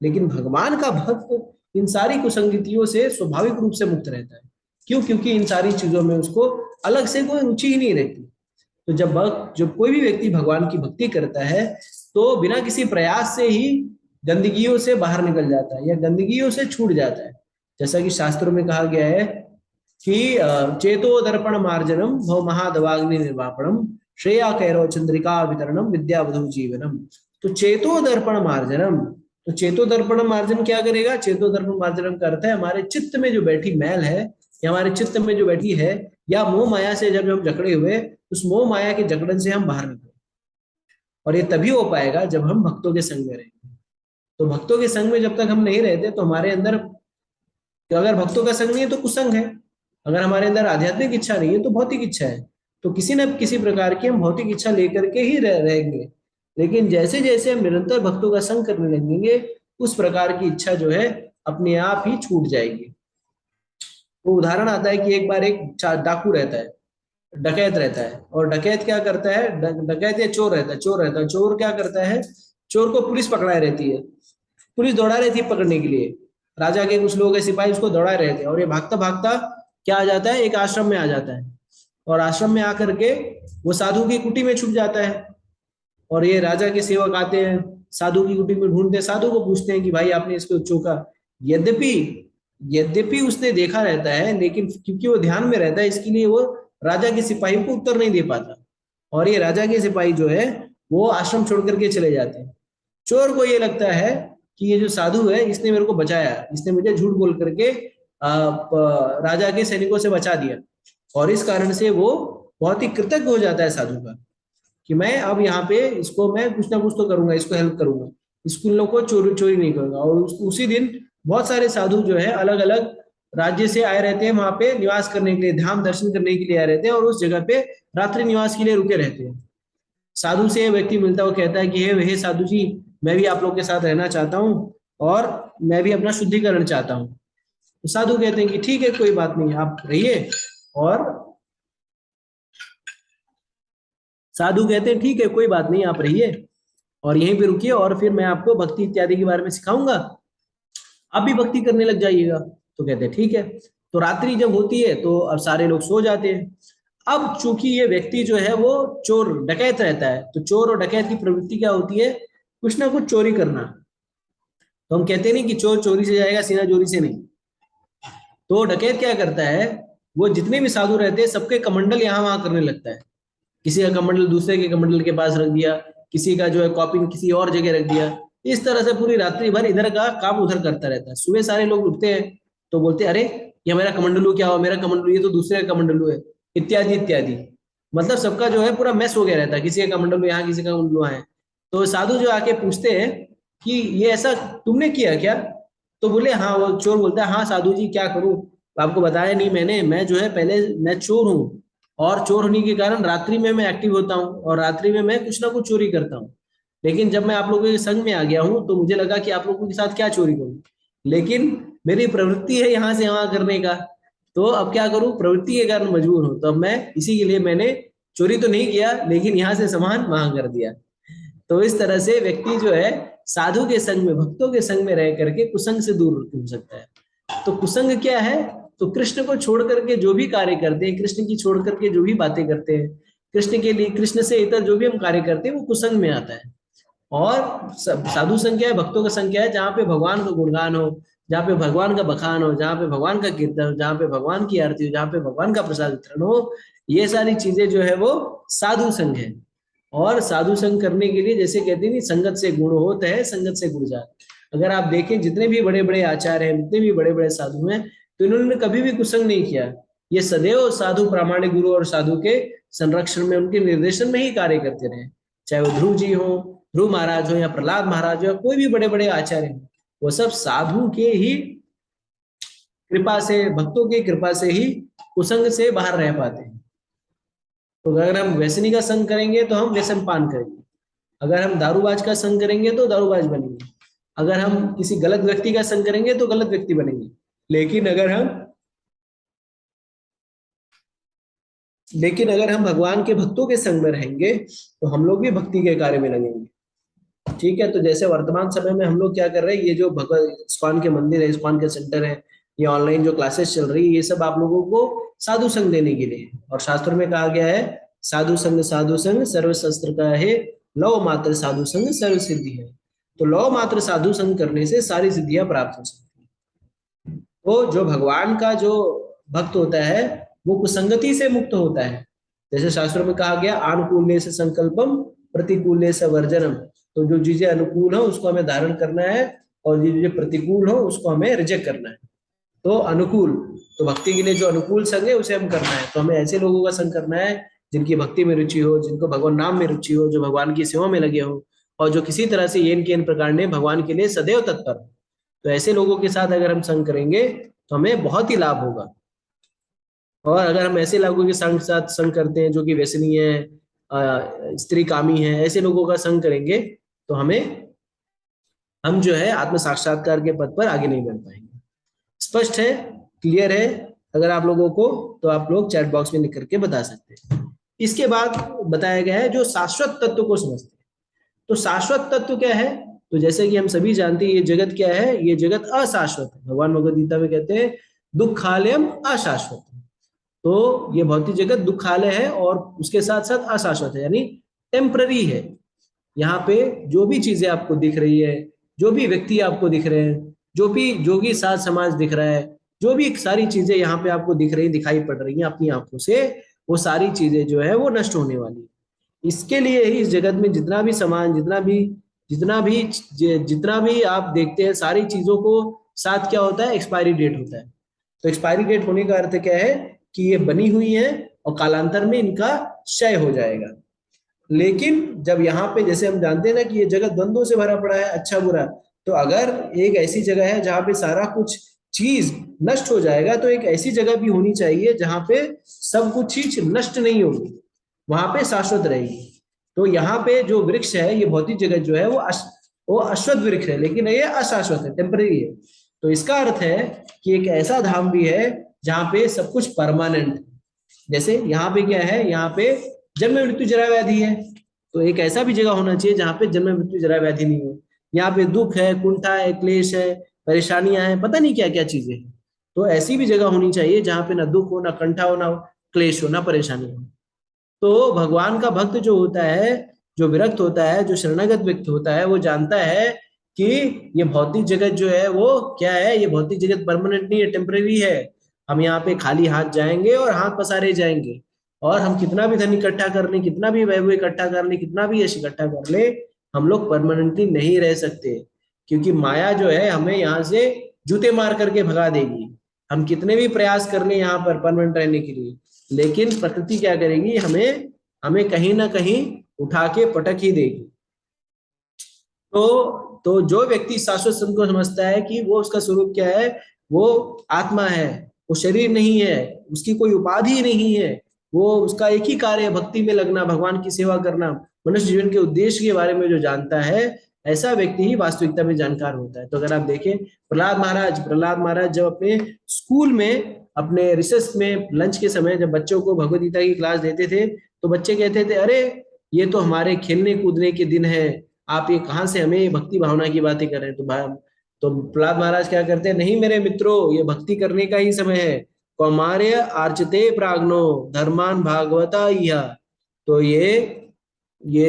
लेकिन भगवान का भक्त इन सारी कुसंगतियों से स्वाभाविक रूप से मुक्त रहता है। क्यों? क्योंकि इन सारी चीजों में उसको अलग से कोई रुचि ही नहीं रहती। तो जब कोई भी व्यक्ति भगवान की भक्ति करता है तो बिना किसी प्रयास से ही गंदगियों से बाहर निकल जाता है या गंदगियों से छूट जाता है। जैसा कि शास्त्रों में कहा गया है कि चेतो दर्पण मार्जनम भव महादवाग्नि निर्वापणम श्रेया कैरव चंद्रिका वितरणम विद्यावधु जीवनम। तो चेतो दर्पण मार्जनम, तो चेतो दर्पण मार्जन क्या करेगा? चेतो दर्पण मार्जनम का अर्थ है हमारे चित्त में जो बैठी मैल है या हमारे चित्त में जो बैठी है या मोह माया से जब हम जकड़े हुए, उस मोह माया के जकड़न से हम बाहर निकले। और ये तभी हो पाएगा जब हम भक्तों के संग में रहेंगे। तो भक्तों के संग में जब तक हम नहीं रहते तो हमारे अंदर, तो अगर भक्तों का संग नहीं है तो कुसंग है। अगर हमारे अंदर आध्यात्मिक इच्छा नहीं है तो भौतिक इच्छा है। तो किसी न किसी प्रकार की हम भौतिक इच्छा लेकर के ही रहेंगे। लेकिन जैसे जैसे हम निरंतर भक्तों का संग करने लगेंगे, उस प्रकार की इच्छा जो है अपने आप ही छूट जाएगी। वो उदाहरण आता है कि एक बार एक डाकू रहता है, डकैत रहता है, और डकैत क्या करता है, डकैत या चोर रहता है, चोर क्या करता है, चोर को पुलिस पकड़ाए रहती है, पुलिस दौड़ा रहती है पकड़ने के लिए। राजा के कुछ लोग, सिपाही उसको दौड़ा रहे थे, और ये भागता भागता क्या आ जाता है, एक आश्रम में आ जाता है। और आश्रम में आकर के वो साधु की कुटी में छुप जाता है। और ये राजा के सेवक आते हैं, साधु की कुटी में ढूंढते हैं, साधु को पूछते हैं कि भाई आपने इसको चौका। यद्यपि यद्यपि उसने देखा रहता है, लेकिन क्योंकि वो ध्यान में रहता है, इसके लिए वो राजा के सिपाही को उत्तर नहीं दे पाता। और ये राजा के सिपाही जो है वो आश्रम छोड़ करके चले जाते हैं। चोर को ये लगता है कि ये जो साधु है इसने मेरे को बचाया, इसने मुझे झूठ बोल करके राजा के सैनिकों से बचा दिया। और इस कारण से वो बहुत ही कृतज्ञ हो जाता है साधु का, कि मैं अब यहाँ पे इसको मैं कुछ ना कुछ तो करूंगा, इसको हेल्प करूंगा, इसको लोग को चोरी नहीं करूंगा। और उसी दिन बहुत सारे साधु जो है अलग अलग राज्य से आए रहते हैं, वहां पे निवास करने के लिए, धाम दर्शन करने के लिए आए रहते हैं, और उस जगह पे रात्रि निवास के लिए रुके रहते हैं। साधु से व्यक्ति मिलता हुआ कहता है कि हे साधु जी, मैं भी आप लोग के साथ रहना चाहता हूँ और मैं भी अपना शुद्धिकरण चाहता हूँ। तो साधु कहते हैं कि ठीक है, कोई बात नहीं, आप रहिए। और साधु कहते हैं ठीक है, कोई बात नहीं, आप रहिए और यहीं पे रुकिए, और फिर मैं आपको भक्ति इत्यादि के बारे में सिखाऊंगा, आप भी भक्ति करने लग जाइएगा। तो कहते हैं ठीक है। तो रात्रि जब होती है तो अब सारे लोग सो जाते हैं। अब चूंकि ये व्यक्ति जो है वो चोर डकैत रहता है, तो चोर और डकैत की प्रवृत्ति क्या होती है, कुछ ना कुछ चोरी करना। तो हम कहते नहीं कि चोर चोरी से जाएगा, सीना चोरी से नहीं। तो डकैत क्या करता है, वो जितने भी साधु रहते हैं सबके कमंडल यहाँ वहां करने लगता है। किसी का कमंडल दूसरे के कमंडल के पास रख दिया, किसी का जो है कॉपी किसी और जगह रख दिया। इस तरह से पूरी रात्रि भर इधर का काम उधर करता रहता है। सुबह सारे लोग उठते हैं तो बोलते हैं अरे ये मेरा कमंडलू क्या हुआ, मेरा कमंडलू, ये तो दूसरे का कमंडलू है, इत्यादि इत्यादि। मतलब सबका जो है पूरा मैस हो गया रहता है, किसी का कमंडलू यहाँ, किसी का कमंडलू है। तो साधु जो आके पूछते हैं कि ये ऐसा तुमने किया क्या? तो बोले हाँ, वो चोर बोलता है हाँ साधु जी क्या करूं, आपको बताया नहीं मैंने, मैं जो है पहले मैं चोर हूँ, और चोर होने के कारण रात्रि में मैं एक्टिव होता हूँ और रात्रि में मैं कुछ ना कुछ चोरी करता हूँ। लेकिन जब मैं आप लोगों के संग में आ गया हूँ तो मुझे लगा कि आप लोगों के साथ क्या चोरी करूँ, लेकिन मेरी प्रवृत्ति है यहाँ से वहां करने का, तो अब क्या करूँ, प्रवृत्ति के कारण मजबूर हूँ। तो अब मैं इसी के लिए मैंने चोरी तो नहीं किया, लेकिन यहाँ से सामान वहां कर दिया। तो इस तरह से व्यक्ति जो है साधु के संग में, भक्तों के संग में रह करके कुसंग से दूर हो सकता है। तो कुसंग क्या है, तो कृष्ण को छोड़ करके जो भी कार्य करते हैं, कृष्ण की छोड़ करके जो भी बातें करते हैं, कृष्ण के लिए, कृष्ण से इतर जो भी हम कार्य करते हैं वो कुसंग में आता है। और साधु संग क्या है, भक्तों का संग क्या है, जहाँ पे भगवान का गुणगान हो, जहाँ पे भगवान का बखान हो, जहाँ पे भगवान का कीर्तन हो, जहाँ पे भगवान की आरती हो, जहाँ पे भगवान का प्रसाद वितरण हो, ये सारी चीजें जो है वो साधु संग है। और साधु संग करने के लिए जैसे कहते हैं संगत से गुण होता है, संगत से गुण जात। अगर आप देखें जितने भी बड़े बड़े आचार्य हैं, जितने भी बड़े बड़े साधु हैं, तो इन्होंने कभी भी कुसंग नहीं किया। ये सदैव साधु प्रामाणिक गुरु और साधु के संरक्षण में, उनके निर्देशन में ही कार्य करते रहे। चाहे वो ध्रुव जी हो, ध्रुव महाराज हो, या प्रहलाद महाराज हो, या कोई भी बड़े बड़े आचार्य हो, वो सब साधु के ही कृपा से, भक्तों की कृपा से ही कुसंग से बाहर रह पाते हैं। तो अगर हम व्यसनी का संग करेंगे तो हम व्यसन पान करेंगे, अगर हम दारूबाज का संग करेंगे तो दारूबाज बनेंगे, अगर हम किसी गलत व्यक्ति का संग करेंगे तो गलत व्यक्ति बनेंगे। लेकिन अगर हम भगवान के भक्तों के संग में रहेंगे तो हम लोग भी भक्ति के कार्य में लगेंगे। ठीक है, तो जैसे वर्तमान समय में हम लोग क्या कर रहे हैं, ये जो भगवत इस्कॉन के मंदिर है, इस्कॉन के सेंटर है, ये ऑनलाइन जो क्लासेस चल रही है, ये सब आप लोगों को साधु संग देने के लिए। और शास्त्र में कहा गया है साधु संग सर्व शस्त्र का है, लव मात्र साधु संग सर्व सिद्धि है। तो लव मात्र साधु संग करने से सारी सिद्धियां प्राप्त हो सकती हैं। तो जो भगवान का जो भक्त होता है वो कुसंगति से मुक्त होता है। जैसे शास्त्रों में कहा गया, अनुकूल से संकल्पम प्रतिकूल से वर्जनम। तो जो चीजें अनुकूल हो उसको हमें धारण करना है, और जो चीजें प्रतिकूल हो उसको हमें रिजेक्ट करना है। तो अनुकूल, तो भक्ति के लिए जो अनुकूल संग है उसे हम करना है। तो हमें ऐसे लोगों का संग करना है जिनकी भक्ति में रुचि हो, जिनको भगवान नाम में रुचि हो, जो भगवान की सेवा में लगे हो, और जो किसी तरह से येन के इन प्रकार ने भगवान के लिए सदैव तत्पर हो। तो ऐसे लोगों के साथ अगर हम संग करेंगे तो हमें बहुत ही लाभ होगा। और अगर हम ऐसे लोगों के संग साथ संग करते हैं जो कि व्यसनी है, स्त्री कामी है, ऐसे लोगों का संग करेंगे तो हम जो है आत्म साक्षात्कार के पद पर आगे नहीं बढ़ पाएंगे। स्पष्ट है, क्लियर है? अगर आप लोगों को, तो आप लोग चैट बॉक्स में लिख करके बता सकते हैं। इसके बाद बताया गया है जो शाश्वत तत्व को समझते हैं। तो शाश्वत तत्व क्या है? तो जैसे कि हम सभी जानते हैं ये जगत क्या है, ये जगत अशाश्वत है। भगवान भगवद गीता में कहते हैं दुखालयम अशाश्वत। तो ये भौतिक जगत दुखालय है और उसके साथ साथ अशाश्वत है, यानी टेम्पररी है। यहाँ पे जो भी चीजें आपको दिख रही है, जो भी व्यक्ति आपको दिख रहे हैं, जो भी जोगी साथ समाज दिख रहा है, जो भी सारी चीजें यहाँ पे आपको दिख रही, दिखाई पड़ रही हैं अपनी आंखों से, वो सारी चीजें जो है वो नष्ट होने वाली है। इसके लिए ही इस जगत में जितना भी सामान, जितना भी आप देखते हैं, सारी चीजों को साथ क्या होता है? एक्सपायरी डेट होता है। तो एक्सपायरी डेट होने का अर्थ क्या है कि ये बनी हुई है और कालांतर में इनका क्षय हो जाएगा। लेकिन जब यहाँ पे, जैसे हम जानते हैं ना कि ये जगत द्वंद्वों से भरा पड़ा है, अच्छा बुरा, तो अगर एक ऐसी जगह है जहाँ पे सारा कुछ चीज नष्ट हो जाएगा, तो एक ऐसी जगह भी होनी चाहिए जहाँ पे सब कुछ चीज नष्ट नहीं होगी, वहां पे शाश्वत रहेगी। तो यहाँ पे जो वृक्ष है, ये भौतिक जगत जो है वो अश्वत वृक्ष है, लेकिन ये अशाश्वत है, टेम्पररी है। तो इसका अर्थ है कि एक ऐसा धाम भी है जहाँ पे सब कुछ परमानेंट। जैसे यहाँ पे क्या है, यहाँ पे जन्म मृत्यु जरा व्याधि है, तो एक ऐसा भी जगह होना चाहिए जहाँ पे जन्म मृत्यु जरा व्याधि नहीं हो। यहाँ पे दुख है, कुंठा है, क्लेश है, परेशानियां हैं, पता नहीं क्या क्या चीजें हैं। तो ऐसी भी जगह होनी चाहिए जहाँ पे ना दुख हो, ना कंठा हो, ना क्लेश हो, ना परेशानी हो। तो भगवान का भक्त जो होता है, जो विरक्त होता है, जो शरणागत व्यक्ति होता है, वो जानता है कि ये भौतिक जगत जो है वो क्या है, ये भौतिक जगत परमानेंट नहीं है, टेम्परेरी है। हम यहाँ पे खाली हाथ जाएंगे और हाथ पसारे जाएंगे, और हम कितना भी धन इकट्ठा कर लें, कितना भी वैभव इकट्ठा कर लें, कितना भी यश इकट्ठा कर ले, हम लोग परमानेंटली नहीं रह सकते। क्योंकि माया जो है हमें यहाँ से जूते मार करके भगा देगी। हम कितने भी प्रयास कर लें यहाँ पर परमानेंट रहने के लिए, लेकिन प्रकृति क्या करेगी, हमें हमें कहीं ना कहीं उठा के पटक ही देगी। तो जो व्यक्ति शाश्वत सत्य को समझता है कि वो, उसका स्वरूप क्या है, वो आत्मा है, वो शरीर नहीं है, उसकी कोई उपाधि नहीं है, वो उसका एक ही कार्य है, भक्ति में लगना, भगवान की सेवा करना, मनुष्य जीवन के उद्देश्य के बारे में जो जानता है, ऐसा व्यक्ति ही वास्तविकता में जानकार होता है। तो अगर आप देखें प्रहलाद महाराज जब अपने स्कूल में, अपने रिसेस में, लंच के समय जब बच्चों को भगवद गीता की क्लास देते थे, तो बच्चे कहते थे, अरे ये तो हमारे खेलने कूदने के दिन है, आप ये कहाँ से हमें भक्ति भावना की बातें कर रहे हैं? तो प्रहलाद महाराज क्या करते हैं, नहीं मेरे मित्रों, ये भक्ति करने का ही समय है। कौमार्य आर्चते प्राग्नो धर्मान भागवता यह। तो ये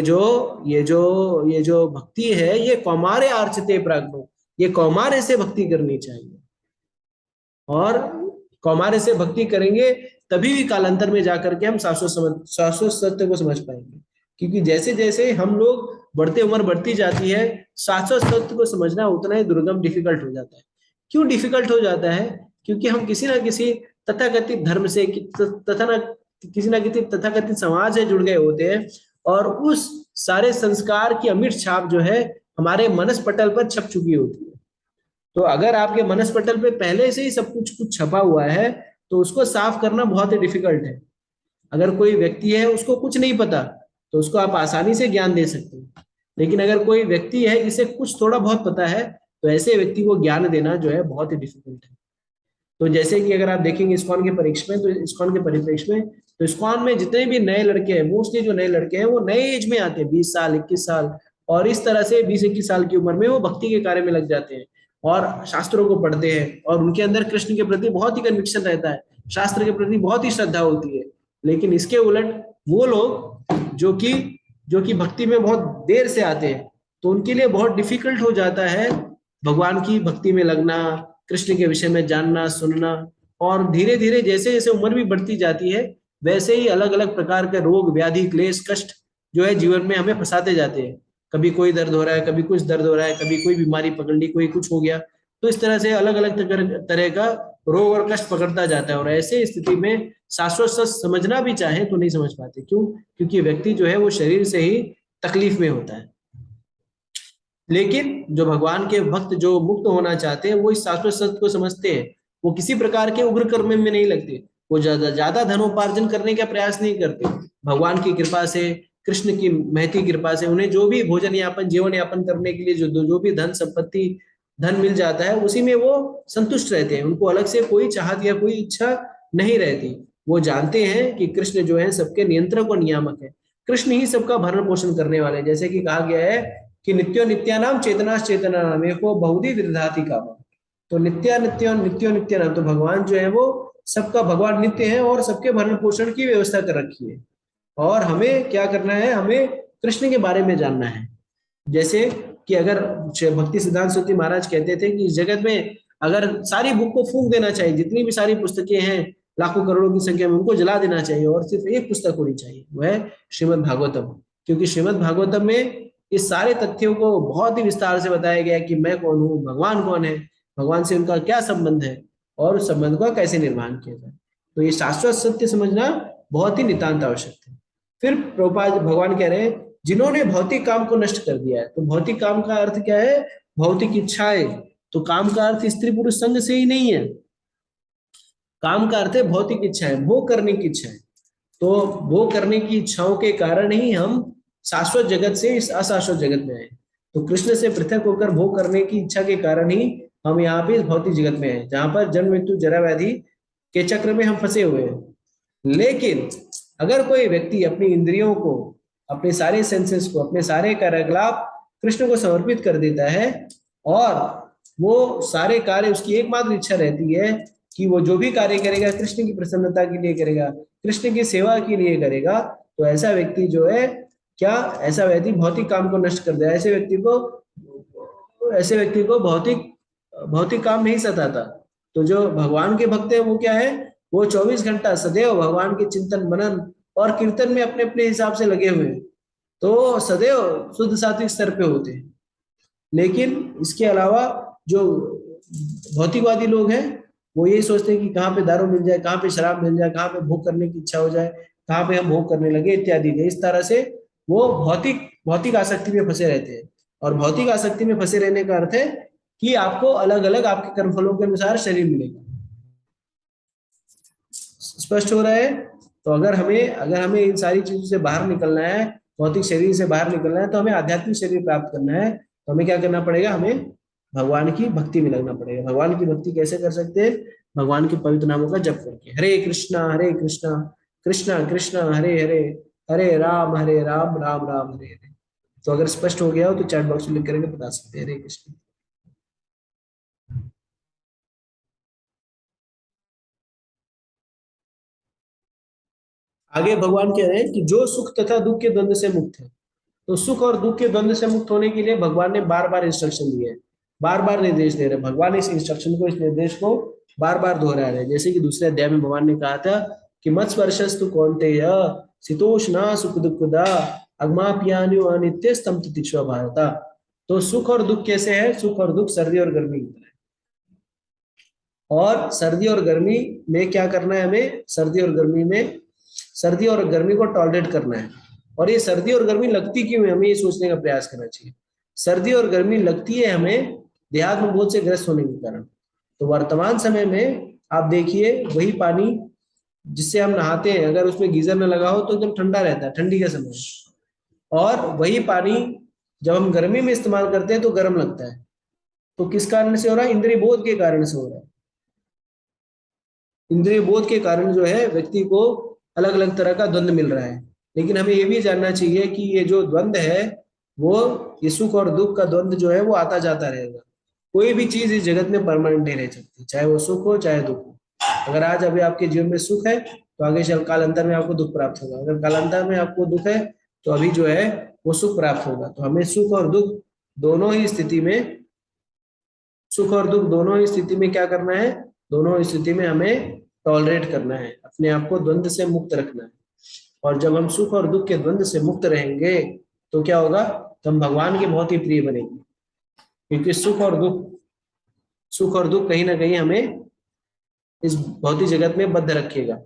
जो भक्ति है, ये कौमार्य आर्चते प्राग्नो, ये कौमार्य से भक्ति करनी चाहिए। और कौमार्य से भक्ति करेंगे तभी भी कालांतर में जाकर के हम शाश्वत सत्य को समझ पाएंगे। क्योंकि जैसे जैसे हम लोग बढ़ते, उम्र बढ़ती जाती है, शाश्वत सत्य को समझना उतना ही दुर्गम, डिफिकल्ट हो जाता है। क्यों डिफिकल्ट हो जाता है? क्योंकि हम किसी ना किसी तथाकथित धर्म से, किसी ना किसी तथाकथित समाज से जुड़ गए होते हैं, और उस सारे संस्कार की अमिट छाप जो है हमारे मनस पटल पर छप चुकी होती है। तो अगर आपके मनस पटल पे पहले से ही सब कुछ छपा हुआ है, तो उसको साफ करना बहुत ही डिफिकल्ट है। अगर कोई व्यक्ति है, उसको कुछ नहीं पता, तो उसको आप आसानी से ज्ञान दे सकते हैं। लेकिन अगर कोई व्यक्ति है जिसे कुछ थोड़ा बहुत पता है, तो ऐसे व्यक्ति को ज्ञान देना जो है बहुत ही डिफिकल्ट है। तो जैसे कि अगर आप देखेंगे इस्कॉन के परिप्रेक्ष्य में, तो इस्कॉन में जितने भी नए लड़के हैं, मोस्टली जो नए लड़के हैं वो नए एज में आते हैं, 20 साल, 21 साल, और इस तरह से 20-21 साल की उम्र में वो भक्ति के कार्य में लग जाते हैं और शास्त्रों को पढ़ते हैं, और उनके अंदर कृष्ण के प्रति बहुत ही कन्विक्शन रहता है, शास्त्र के प्रति बहुत ही श्रद्धा होती है। लेकिन इसके उलट वो लोग जो कि जो कि भक्ति में बहुत देर से आते हैं, तो उनके लिए बहुत डिफिकल्ट हो जाता है भगवान की भक्ति में लगना, कृष्ण के विषय में जानना सुनना। और धीरे धीरे जैसे जैसे उम्र भी बढ़ती जाती है, वैसे ही अलग अलग प्रकार के रोग व्याधि क्लेश कष्ट जो है जीवन में हमें फंसाते जाते हैं। कभी कोई दर्द हो रहा है, कभी कुछ दर्द हो रहा है, कभी कोई बीमारी पकड़ ली, कोई कुछ हो गया। तो इस तरह से अलग अलग तरह का रोग और कष्ट पकड़ता जाता है, और ऐसे स्थिति में शाश्वत सच समझना भी चाहे तो नहीं समझ पाते। क्यों? क्योंकि व्यक्ति जो है वो शरीर से ही तकलीफ में होता है। लेकिन जो भगवान के भक्त जो मुक्त होना चाहते हैं, वो इस शाश्वत सत्य को समझते हैं। वो किसी प्रकार के उग्र कर्म में नहीं लगते, वो ज्यादा ज्यादा धनोपार्जन करने का प्रयास नहीं करते। भगवान की कृपा से, कृष्ण की महती कृपा से उन्हें जो भी भोजन यापन जीवन यापन करने के लिए जो भी धन संपत्ति धन मिल जाता है, उसी में वो संतुष्ट रहते हैं। उनको अलग से कोई चाहत या कोई इच्छा नहीं रहती। वो जानते हैं कि कृष्ण जो है सबके नियंत्रक और नियामक है। कृष्ण ही सबका भरण पोषण करने वाले हैं। जैसे कि कहा गया है कि नित्यो नित्यानाम चेतनाश चेतना नाम एको बहुधी विदधाति कामम। तो नित्यो नित्यानाम, तो भगवान जो है वो सबका भगवान नित्य है और सबके भरण पोषण की व्यवस्था कर रखी है। और हमें क्या करना है? हमें कृष्ण के बारे में जानना है। जैसे कि अगर भक्ति सिद्धांत सरस्वती महाराज कहते थे कि इस जगत में अगर सारी बुक को फूंक देना चाहिए, जितनी भी सारी पुस्तकें हैं लाखों करोड़ों की संख्या में, उनको जला देना चाहिए और सिर्फ एक पुस्तक होनी चाहिए, वह है श्रीमद् भागवतम। क्योंकि श्रीमद् भागवतम में इस सारे तथ्यों को बहुत ही विस्तार से बताया गया है कि मैं कौन हूँ, भगवान कौन है, भगवान से उनका क्या संबंध है और उस संबंध का कैसे निर्माण किया जाए। तो ये शाश्वत सत्य समझना बहुत ही नितांत आवश्यक है। फिर प्रभुपाद भगवान कह रहे हैं जिन्होंने भौतिक काम को नष्ट कर दिया है। तो भौतिक काम का अर्थ क्या है? भौतिक इच्छाएं। तो काम का अर्थ स्त्री पुरुष संग से ही नहीं है। काम का अर्थ है भौतिक इच्छाएं, भोग करने की इच्छाएं। तो भोग करने की इच्छाओं के कारण ही हम शाश्वत जगत से इस अशाश्वत जगत में आए। तो कृष्ण से पृथक होकर भोग करने की इच्छा के कारण ही हम यहाँ पे इस भौतिक जगत में हैं, जहां पर जन्म मृत्यु जरा व्याधि के चक्र में हम फंसे हुए हैं। लेकिन अगर कोई व्यक्ति अपनी इंद्रियों को, अपने सारे सेंसेस को, अपने सारे कार्यकलाप कृष्ण को समर्पित कर देता है और वो सारे कार्य, उसकी एकमात्र इच्छा रहती है कि वो जो भी कार्य करेगा कृष्ण की प्रसन्नता के लिए करेगा, कृष्ण की सेवा के लिए करेगा, तो ऐसा व्यक्ति जो है क्या, ऐसा व्यक्ति भौतिक काम को नष्ट कर दे। ऐसे व्यक्ति को भौतिक भौतिक काम नहीं सताता। तो जो भगवान के भक्त हैं वो क्या है? वो 24 घंटा सदैव भगवान के चिंतन मनन और कीर्तन में अपने अपने हिसाब से लगे हुए हैं, तो सदैव शुद्ध सात्विक स्तर पे होते हैं। लेकिन इसके अलावा जो भौतिकवादी लोग हैं वो यही सोचते हैं कि कहाँ पे दारू मिल जाए, कहाँ पे शराब मिल जाए, कहाँ पे भोग करने की इच्छा हो जाए, कहाँ पे हम भोग करने लगे इत्यादि। इस तरह से वो भौतिक भौतिक आसक्ति में फंसे रहते हैं। और भौतिक आसक्ति में फंसे रहने का अर्थ है कि आपको अलग अलग आपके कर्मफलों के अनुसार शरीर मिलेगा। स्पष्ट हो रहा है? तो अगर हमें इन सारी चीजों से बाहर निकलना है, भौतिक शरीर से बाहर निकलना है, तो हमें आध्यात्मिक शरीर प्राप्त करना है। तो हमें क्या करना पड़ेगा? हमें भगवान की भक्ति में लगना पड़ेगा। भगवान की भक्ति कैसे कर सकते हैं? भगवान के पवित्र नामों का जप करके। हरे कृष्णा कृष्णा कृष्णा हरे हरे, हरे राम राम राम हरे हरे। तो अगर स्पष्ट हो गया हो तो चैट बॉक्स में लिख करके बता सकते हैं। हरे कृष्ण। आगे भगवान कह रहे हैं कि जो सुख तथा दुख के द्वंद्व से मुक्त है। तो सुख और दुख के द्वंद्व से मुक्त होने के लिए भगवान ने बार बार इंस्ट्रक्शन दिए हैं, बार बार निर्देश दे रहे हैं। भगवान इस इंस्ट्रक्शन को, इस निर्देश को बार बार दोहरा रहे हैं। जैसे कि दूसरे अध्याय में भगवान ने कहा था कि मत स्पर्शस्तु कौन्तेय शीतोष्णा सुख दुखदा अग्माप्यान्यो अनित्य स्तम तितिक्ष्व भारता। तो सुख और दुख कैसे है? सुख और दुख सर्दी और गर्मी की तरह है। और सर्दी और गर्मी में क्या करना है हमें? सर्दी और गर्मी को टॉलरेट करना है। और ये सर्दी और गर्मी लगती क्यों है, हमें ये सोचने का प्रयास करना चाहिए। सर्दी और गर्मी लगती है हमें देहात्म बोध से ग्रस्त होने के कारण। तो वर्तमान समय में आप देखिए, वही पानी जिससे हम नहाते हैं, अगर उसमें गीजर न लगा हो तो एकदम ठंडा रहता है ठंडी का समय। और वही पानी जब हम गर्मी में इस्तेमाल करते हैं तो गर्म लगता है। तो किस कारण से हो रहा है? इंद्रिय बोध के कारण से हो रहा है। इंद्रिय बोध के कारण जो है व्यक्ति को अलग अलग तरह का द्वंद्व मिल रहा है। लेकिन हमें ये भी जानना चाहिए कि ये जो द्वंद्व है वो, ये सुख और दुख का द्वंद्व जो है वो आता जाता रहेगा। कोई भी चीज इस जगत में परमानेंट नहीं रह सकती, चाहे वो सुख हो चाहे दुख हो। अगर आज अभी आपके जीवन में सुख है तो आगे चल कालांतर में आपको दुख प्राप्त होगा। अगर कालांतर में आपको दुख है तो अभी जो है वो सुख प्राप्त होगा। तो हमें सुख और दुख दोनों ही स्थिति में, सुख और दुख दोनों ही स्थिति में क्या करना है, दोनों ही स्थिति में हमें टॉलरेट करना है, अपने आप को द्वंद्व से मुक्त रखना है। और जब हम सुख और दुख के द्वंद्व से मुक्त रहेंगे तो क्या होगा, तो हम भगवान के बहुत ही प्रिय बनेंगे। क्योंकि सुख और दुख कहीं ना कहीं हमें इस भौतिक जगत में बद्ध रखेगा।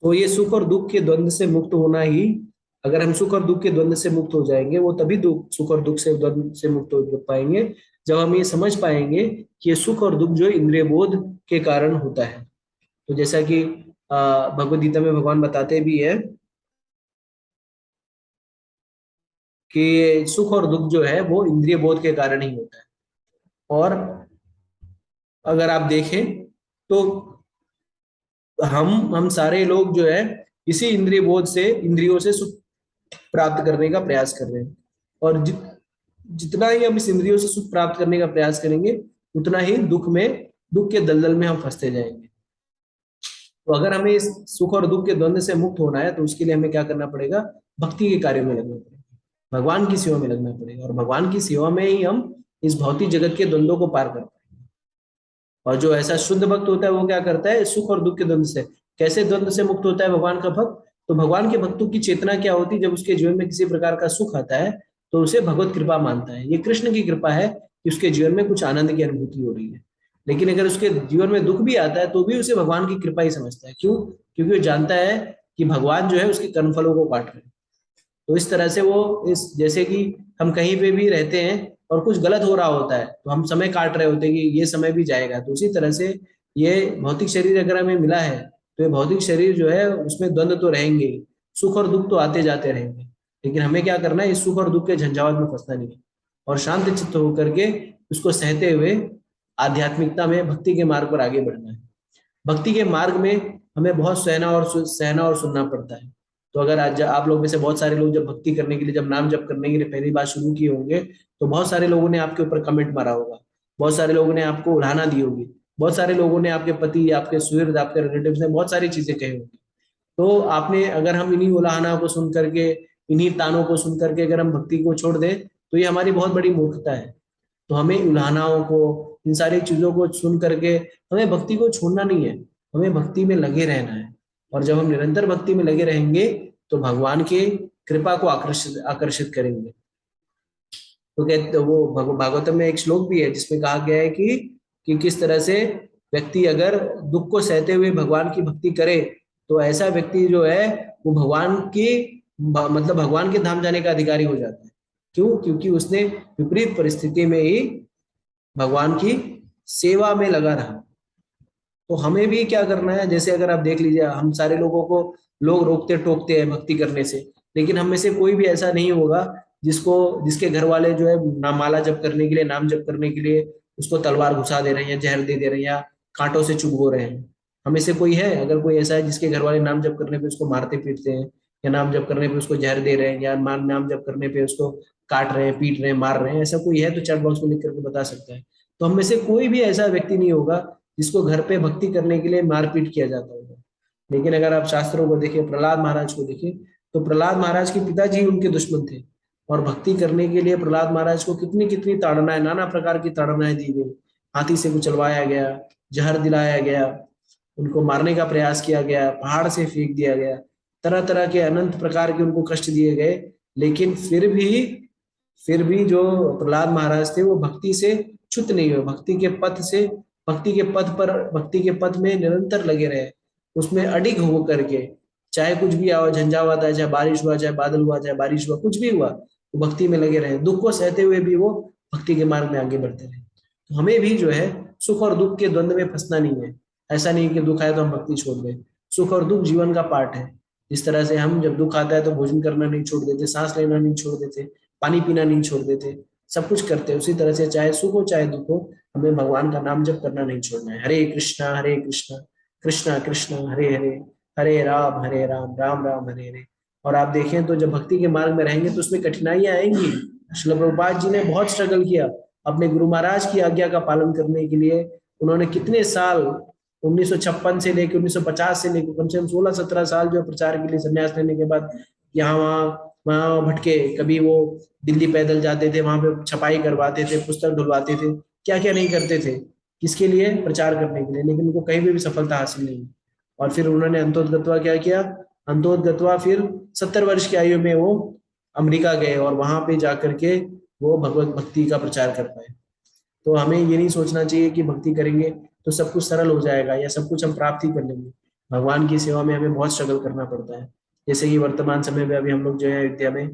तो ये सुख और दुख के द्वंद्व से मुक्त होना ही, अगर हम सुख और दुख के द्वंद्व से मुक्त हो जाएंगे, वो तभी दुख सुख और दुख से द्वंद्व से मुक्त हो पाएंगे जब हम ये समझ पाएंगे कि ये सुख और दुख जो इंद्रिय बोध के कारण होता है। तो जैसा कि भगवद गीता में भगवान बताते भी है कि सुख और दुख जो है वो इंद्रिय बोध के कारण ही होता है। और अगर आप देखें तो हम सारे लोग जो है इसी इंद्रिय बोध से, इंद्रियों से सुख प्राप्त करने का प्रयास कर रहे हैं। और जितना ही हम इस इंद्रियों से सुख प्राप्त करने का प्रयास करेंगे उतना ही दुख के दलदल में हम फंसते जाएंगे। तो अगर हमें इस सुख और दुख के द्वंद्व से मुक्त होना है तो उसके लिए हमें क्या करना पड़ेगा, भक्ति के कार्यों में लगना पड़ेगा, भगवान की सेवा में लगना पड़ेगा। और भगवान की सेवा में ही हम इस भौतिक जगत के द्वंद्वों को पार कर पाएंगे। और जो ऐसा शुद्ध भक्त होता है वो क्या करता है, सुख और दुख के द्वंद्व से, कैसे द्वंद्व से मुक्त होता है भगवान का भक्त, तो भगवान के भक्तों की चेतना क्या होती है, जब उसके जीवन में किसी प्रकार का सुख आता है तो उसे भगवत कृपा मानता है, ये कृष्ण की कृपा है कि उसके जीवन में कुछ आनंद की अनुभूति हो रही है। लेकिन अगर उसके जीवन में दुख भी आता है तो भी उसे भगवान की कृपा ही समझता है। क्यों? क्योंकि वो जानता है कि भगवान जो है उसके कर्मफलों को काट रहे हैं। तो इस तरह से वो, इस जैसे कि हम कहीं पे भी रहते हैं और कुछ गलत हो रहा होता है तो हम समय काट रहे होते हैं कि ये समय भी जाएगा, तो उसी तरह से ये भौतिक शरीर अगर हमें मिला है तो ये भौतिक शरीर जो है उसमें द्वंद्व तो रहेंगे ही, सुख और दुख तो आते जाते रहेंगे। लेकिन हमें क्या करना है, इस सुख और दुख के झंझावात में फंसना नहीं है और शांत चित्त होकर के उसको सहते हुए आध्यात्मिकता में भक्ति के मार्ग पर आगे बढ़ना है। भक्ति के मार्ग में हमें बहुत सहना और सुनना पड़ता है। तो अगर आज आप लोग में से बहुत सारे लोग जब भक्ति करने के लिए, जब नाम जप करने के लिए पहली बार शुरू किए होंगे तो बहुत सारे लोगों ने आपके ऊपर कमेंट मारा होगा, बहुत सारे लोगों ने आपको उलाहना दी होगी, बहुत सारे लोगों ने, आपके पति, आपके सुहृद, आपके रिलेटिव्स ने बहुत सारी चीजें कही होंगी। तो आपने, अगर हम इन्हीं उलाहना को सुन करके, इन्हीं तानों को सुन करके अगर हम भक्ति को छोड़ दें तो ये हमारी बहुत बड़ी मूर्खता है। तो हमें उलाहनाओं को, इन सारी चीजों को सुन करके हमें भक्ति को छोड़ना नहीं है, हमें भक्ति में लगे रहना है। और जब हम निरंतर भक्ति में लगे रहेंगे तो भगवान के कृपा को आकर्षित आकर्षित करेंगे। तो कहते, वो भागवतम में एक श्लोक भी है जिसमें कहा गया है कि किस तरह से व्यक्ति अगर दुख को सहते हुए भगवान की भक्ति करे तो ऐसा व्यक्ति जो है वो मतलब भगवान के धाम जाने का अधिकारी हो जाता है। क्यों? क्योंकि उसने विपरीत परिस्थिति में ही भगवान की सेवा में लगा रहा। तो हमें भी क्या करना है, जैसे अगर आप देख लीजिए, हम सारे लोगों को लोग रोकते टोकते हैं भक्ति करने से, लेकिन हम में से कोई भी ऐसा नहीं होगा जिसके घर वाले जो है नामाला जप करने के लिए, नाम जप करने के लिए उसको तलवार घुसा दे रहे हैं या जहर दे दे रहे हैं या कांटों से चुभो रहे हैं। हमें से कोई है, अगर कोई ऐसा है जिसके घर वाले नाम जप करने पे उसको मारते पीटते हैं, या नाम जप करने पे उसको जहर दे रहे हैं, या नाम जप करने पे उसको काट रहे हैं, पीट रहे हैं, मार रहे हैं, ऐसा कोई है तो चैट बॉक्स में लिख करके बता सकता है। तो हम में से कोई भी ऐसा व्यक्ति नहीं होगा जिसको घर पे भक्ति करने के लिए मारपीट किया जाता होगा। लेकिन अगर आप शास्त्रों को देखें, प्रहलाद महाराज को देखें, तो प्रहलाद महाराज के पिताजी उनके दुश्मन थे, और भक्ति करने के लिए प्रहलाद महाराज को कितनी कितनी ताड़नाएं, नाना प्रकार की ताड़नाएं दी गई। हाथी से कुचलवाया गया, जहर दिलाया गया, उनको मारने का प्रयास किया गया, पहाड़ से फेंक दिया गया, तरह तरह के अनंत प्रकार के उनको कष्ट दिए गए। लेकिन फिर भी जो प्रहलाद महाराज थे वो भक्ति से च्युत नहीं हुए, भक्ति के पथ में निरंतर लगे रहे, उसमें अडिग हो करके, चाहे कुछ भी आओ, झंझावात आए, चाहे बारिश हुआ, चाहे बादल हुआ, चाहे बारिश हुआ, कुछ भी हुआ, तो भक्ति में लगे रहे, दुख को सहते हुए भी वो भक्ति के मार्ग में आगे बढ़ते रहे। तो हमें भी जो है सुख और दुख के द्वंद में फंसना नहीं है। ऐसा नहीं कि दुख आए तो हम भक्ति छोड़ दें। सुख और दुख जीवन का पार्ट है। जिस तरह से हम जब दुख आता है तो भोजन करना नहीं छोड़ देते, सांस लेना नहीं छोड़ देते, पानी पीना नहीं छोड़ देते, सब कुछ करते हैं। उसी तरह से चाहे सुख हो चाहे दुख हो, हमें भगवान का नाम जप करना नहीं छोड़ना है। हरे कृष्णा कृष्णा कृष्णा हरे हरे, हरे राम राम राम हरे हरे। और आप देखें तो जब भक्ति के मार्ग में रहेंगे तो उसमें कठिनाइयां आएंगी। श्रील प्रभुपाद जी ने बहुत स्ट्रगल किया अपने गुरु महाराज की आज्ञा का पालन करने के लिए। उन्होंने कितने साल, 1956 से लेकर 1950 से लेकर कम से कम 16-17 साल जो प्रचार के लिए संन्यास लेने के बाद यहाँ वहाँ भटके। कभी वो दिल्ली पैदल जाते थे, वहां पे छपाई करवाते थे, पुस्तक ढुलवाते थे, क्या क्या नहीं करते थे, किसके लिए? प्रचार करने के लिए। लेकिन उनको कहीं भी सफलता हासिल नहीं हुई। और फिर उन्होंने अंतोदगत्वा क्या किया? अंतोदगत्वा फिर 70 वर्ष की आयु में वो अमेरिका गए और वहां पे जाकर के वो भगवत भक्ति का प्रचार कर पाए। तो हमें ये नहीं सोचना चाहिए कि भक्ति करेंगे तो सब कुछ सरल हो जाएगा या सब कुछ हम प्राप्त ही कर लेंगे। भगवान की सेवा में हमें बहुत स्ट्रगल करना पड़ता है। जैसे कि वर्तमान समय में अभी हम लोग जो है अयोध्या में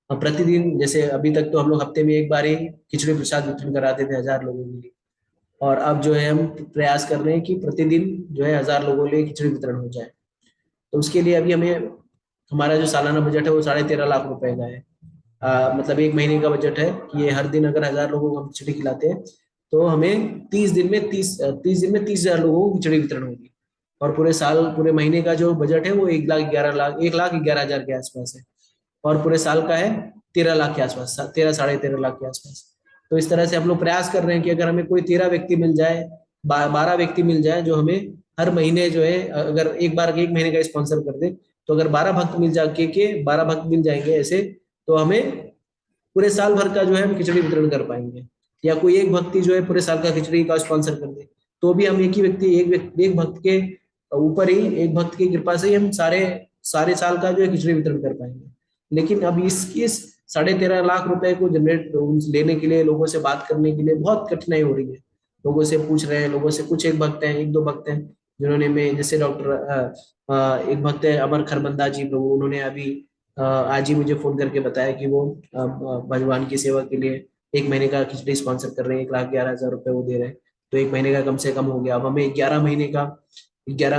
प्रतिदिन, जैसे अभी तक तो हम लोग हफ्ते में एक बार ही खिचड़ी प्रसाद वितरण कराते थे 1000 लोगों के लिए, और अब जो है हम प्रयास कर रहे हैं कि प्रतिदिन जो है 1000 लोगों के लिए खिचड़ी वितरण हो जाए। तो उसके लिए अभी हमें, हमारा जो सालाना बजट है वो 13.5 लाख रुपए का है। मतलब एक महीने का बजट है कि ये हर दिन अगर 1000 लोगों को हम खिचड़ी खिलाते हैं तो हमें 30 दिन में 30,000 लोगों को खिचड़ी वितरण होगी। और पूरे महीने का जो बजट है वो 1,11,000 के आसपास है। और पूरे साल का है 13 लाख के आसपास, 13-13.5 लाख के आसपास। तो इस तरह से हम लोग प्रयास कर रहे हैं कि अगर हमें कोई 13 व्यक्ति मिल जाए, 12 व्यक्ति मिल जाए जो हमें हर महीने जो है, अगर एक महीने का स्पॉन्सर कर दे, तो अगर 12 भक्त मिल जाके के 12 भक्त मिल जाएंगे ऐसे, तो हमें पूरे साल भर का जो है हम खिचड़ी वितरण कर पाएंगे। या कोई एक भक्ति जो है पूरे साल का खिचड़ी का स्पॉन्सर कर दे, तो भी हम एक ही व्यक्ति, एक भक्त के ऊपर ही, एक भक्त की कृपा से ही हम सारे सारे साल का जो है खिचड़ी वितरण कर पाएंगे। लेकिन अब इस 13.5 लाख रुपए को जनरेट लेने के लिए, लोगों से बात करने के लिए बहुत कठिनाई हो रही है। लोगों से पूछ रहे हैं, लोगों से कुछ एक भक्त हैं, एक दो भक्त हैं जिन्होंने, में जैसे एक भक्त है अमर खरबंदा जी प्रभु, उन्होंने अभी आज ही मुझे फोन करके बताया कि वो भगवान की सेवा के लिए एक महीने का खिचड़ी स्पॉन्सर कर रहे हैं, 1,11,000 रुपए वो दे रहे हैं। तो एक महीने का कम से कम हो गया। अब हमें 11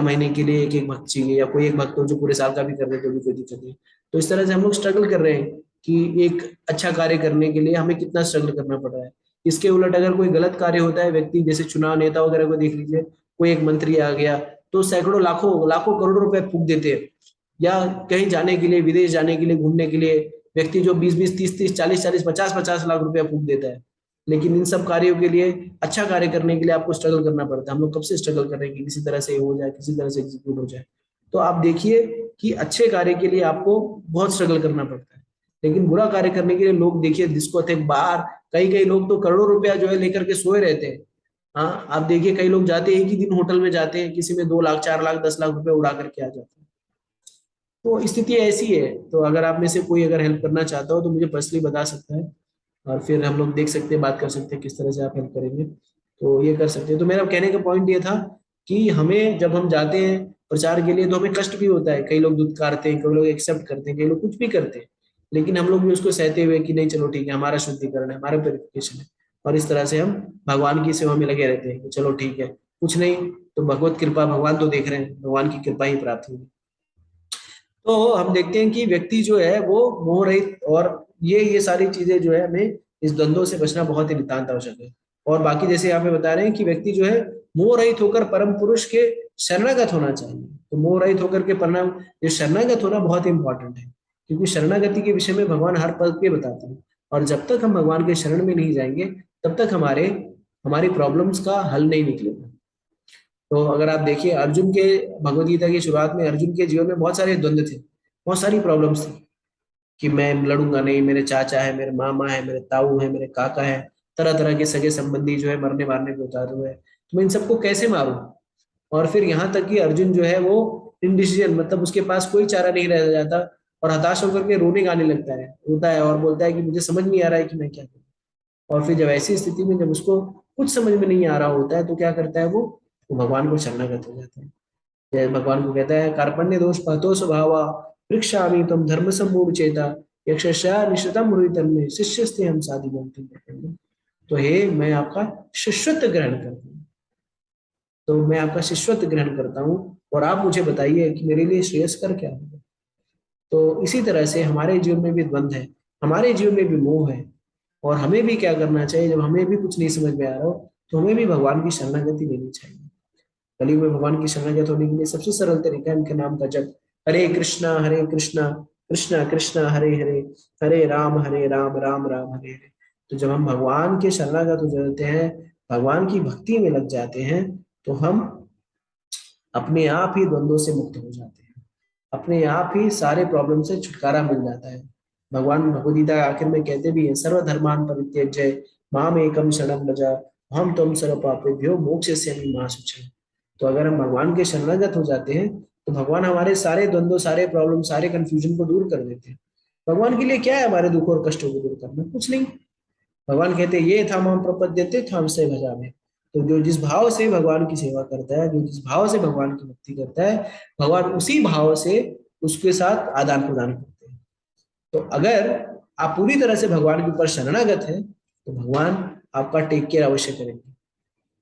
महीने के लिए एक एक भक्त चाहिए, या कोई एक भक्त हो जो पूरे साल का भी कर रहे तो भी कोई दिक्कत नहीं। तो इस तरह से हम लोग स्ट्रगल कर रहे हैं कि एक अच्छा कार्य करने के लिए हमें कितना स्ट्रगल करना पड़ रहा है। इसके उलट अगर कोई गलत कार्य होता है, व्यक्ति जैसे चुनाव नेता वगैरह को देख लीजिए, कोई एक मंत्री आ गया तो सैकड़ों लाखों लाखों करोड़ों रुपए फूंक देते हैं। या कहीं जाने के लिए, विदेश जाने के लिए, घूमने के लिए व्यक्ति जो 20-20, 30-30, 40-40, 50-50 लाख रुपया फूंक देता है। लेकिन इन सब कार्यों के लिए, अच्छा कार्य करने के लिए आपको स्ट्रगल करना पड़ता है। हम लोग कब से स्ट्रगल कर रहे हैं कि किसी तरह से हो जाए, किसी तरह से एग्जीक्यूट हो जाए। तो आप देखिए कि अच्छे कार्य के लिए आपको बहुत स्ट्रगल करना पड़ता है। लेकिन बुरा कार्य करने के लिए लोग देखिए, डिस्कोथेक बाहर कई कई लोग तो करोड़ों रुपया जो है लेकर के सोए रहते हैं। हाँ, आप देखिए कई लोग जाते हैं, एक ही दिन होटल में जाते हैं, किसी में 2 लाख, 4 लाख, 10 लाख रुपए उड़ा करके आ जाते हैं। तो स्थिति ऐसी है। तो अगर आप में से कोई अगर हेल्प करना चाहता हो तो मुझे पर्सनली बता सकता है, और फिर हम लोग देख सकते हैं, बात कर सकते हैं किस तरह से आप हेल्प करेंगे। तो ये कर सकते हैं। तो मेरा कहने का पॉइंट ये था कि हमें, जब हम जाते हैं प्रचार के लिए, तो हमें कष्ट भी होता है। कई लोग दुत्कारते हैं, कई लोग एक्सेप्ट करते हैं, कई लोग कुछ भी करते हैं। लेकिन हम लोग भी उसको सहते हुए कि नहीं चलो ठीक है, हमारा शुद्धिकरण है, हमारा प्योरिफिकेशन है, और इस तरह से हम भगवान की सेवा में लगे रहते हैं कि चलो ठीक है, कुछ नहीं तो भगवत कृपा, भगवान तो देख रहे हैं, भगवान की कृपा ही प्राप्त होगी। तो हम देखते हैं कि व्यक्ति जो है वो मोह रहित, और ये सारी चीजें जो है, हमें इस द्वंद्वों से बचना बहुत ही नितांत आवश्यक है। और बाकी जैसे यहाँ पे बता रहे हैं कि व्यक्ति जो है मोह रहित होकर परम पुरुष के शरणागत होना चाहिए। तो मोह रहित होकर के परिणाम, ये शरणागत होना बहुत इंपॉर्टेंट है, क्योंकि शरणागति के विषय में भगवान हर पद पे बताते हैं। और जब तक हम भगवान के शरण में नहीं जाएंगे, तब तक हमारे हमारी प्रॉब्लम्स का हल नहीं निकलेगा। तो अगर आप देखिए अर्जुन के, भगवत गीता की शुरुआत में अर्जुन के जीवन में बहुत सारे द्वंद्व थे, बहुत सारी प्रॉब्लम्स थी कि मैं लड़ूंगा नहीं, मेरे चाचा है, मेरे मामा है, मेरे ताऊ है, मेरे काका है, तरह तरह के सगे संबंधी जो है मरने मारने पे उतारे हुए हैं, तो मैं इन सबको कैसे मारूं। और फिर यहाँ तक कि अर्जुन जो है वो इनडिसीजन, मतलब उसके पास कोई चारा नहीं रह जाता, और हताश होकर के रोने गाने लगता है, रोता है और बोलता है कि मुझे समझ नहीं आ रहा है कि मैं क्या करूं। और फिर जब ऐसी स्थिति में जब उसको कुछ समझ में नहीं आ रहा होता है तो क्या करता है वो भगवान को शरणागत हो जाता है। जय भगवान को कहता है कार्पण्य दोष पहतो स्वभावा वृक्षामि तुम धर्म सम्मूढ़ चेता यक्षस्या निश्चितम मुरितम में शिष्यस्ते हम साधि बनते। तो हे मैं आपका शिष्यत्व ग्रहण करता हूँ, तो मैं आपका शिष्यत्व ग्रहण करता हूँ, और आप मुझे बताइए कि मेरे लिए श्रेयस्कर क्या होगा। तो इसी तरह से हमारे जीवन में भी द्वंद्व है, हमारे जीवन में भी मोह है, और हमें भी क्या करना चाहिए, जब हमें भी कुछ नहीं समझ में आ रहा हो तो हमें भी भगवान की शरणागति लेनी चाहिए। कलयुग में भगवान की शरणागत होने के लिए सबसे सरल तरीका है उनके नाम का जप। हरे कृष्णा कृष्णा कृष्णा हरे हरे, हरे राम राम राम हरे हरे। तो जब हम भगवान के शरणागत हो जाते हैं, भगवान की भक्ति में लग जाते हैं, तो हम अपने आप ही द्वंद्वों से मुक्त हो जाते हैं, अपने आप ही सारे प्रॉब्लम से छुटकारा मिल जाता है। भगवान भगवदगीता आखिर में कहते भी हैं सर्वधर्मान परित्यज्य माम एकम शरणम व्रज हम तुम सर्व पापेभ्यो मोक्षयिष्यामि मा शुचः। तो अगर हम भगवान के शरणागत हो जाते हैं तो भगवान हमारे सारे द्वंद्व, सारे प्रॉब्लम, सारे कंफ्यूजन को दूर कर देते हैं। भगवान के लिए क्या है हमारे दुख और कष्टों को दूर करना, कुछ नहीं। भगवान कहते हैं ये था माम प्रपद्यते थाम से भजामे। तो जो जिस भाव से भगवान की सेवा करता है, जो जिस भाव से भगवान की भक्ति करता है, भगवान उसी भाव से उसके साथ आदान प्रदान करते हैं। तो अगर आप पूरी तरह से भगवान के ऊपर शरणागत हैं तो भगवान आपका टेक केयर अवश्य करेंगे।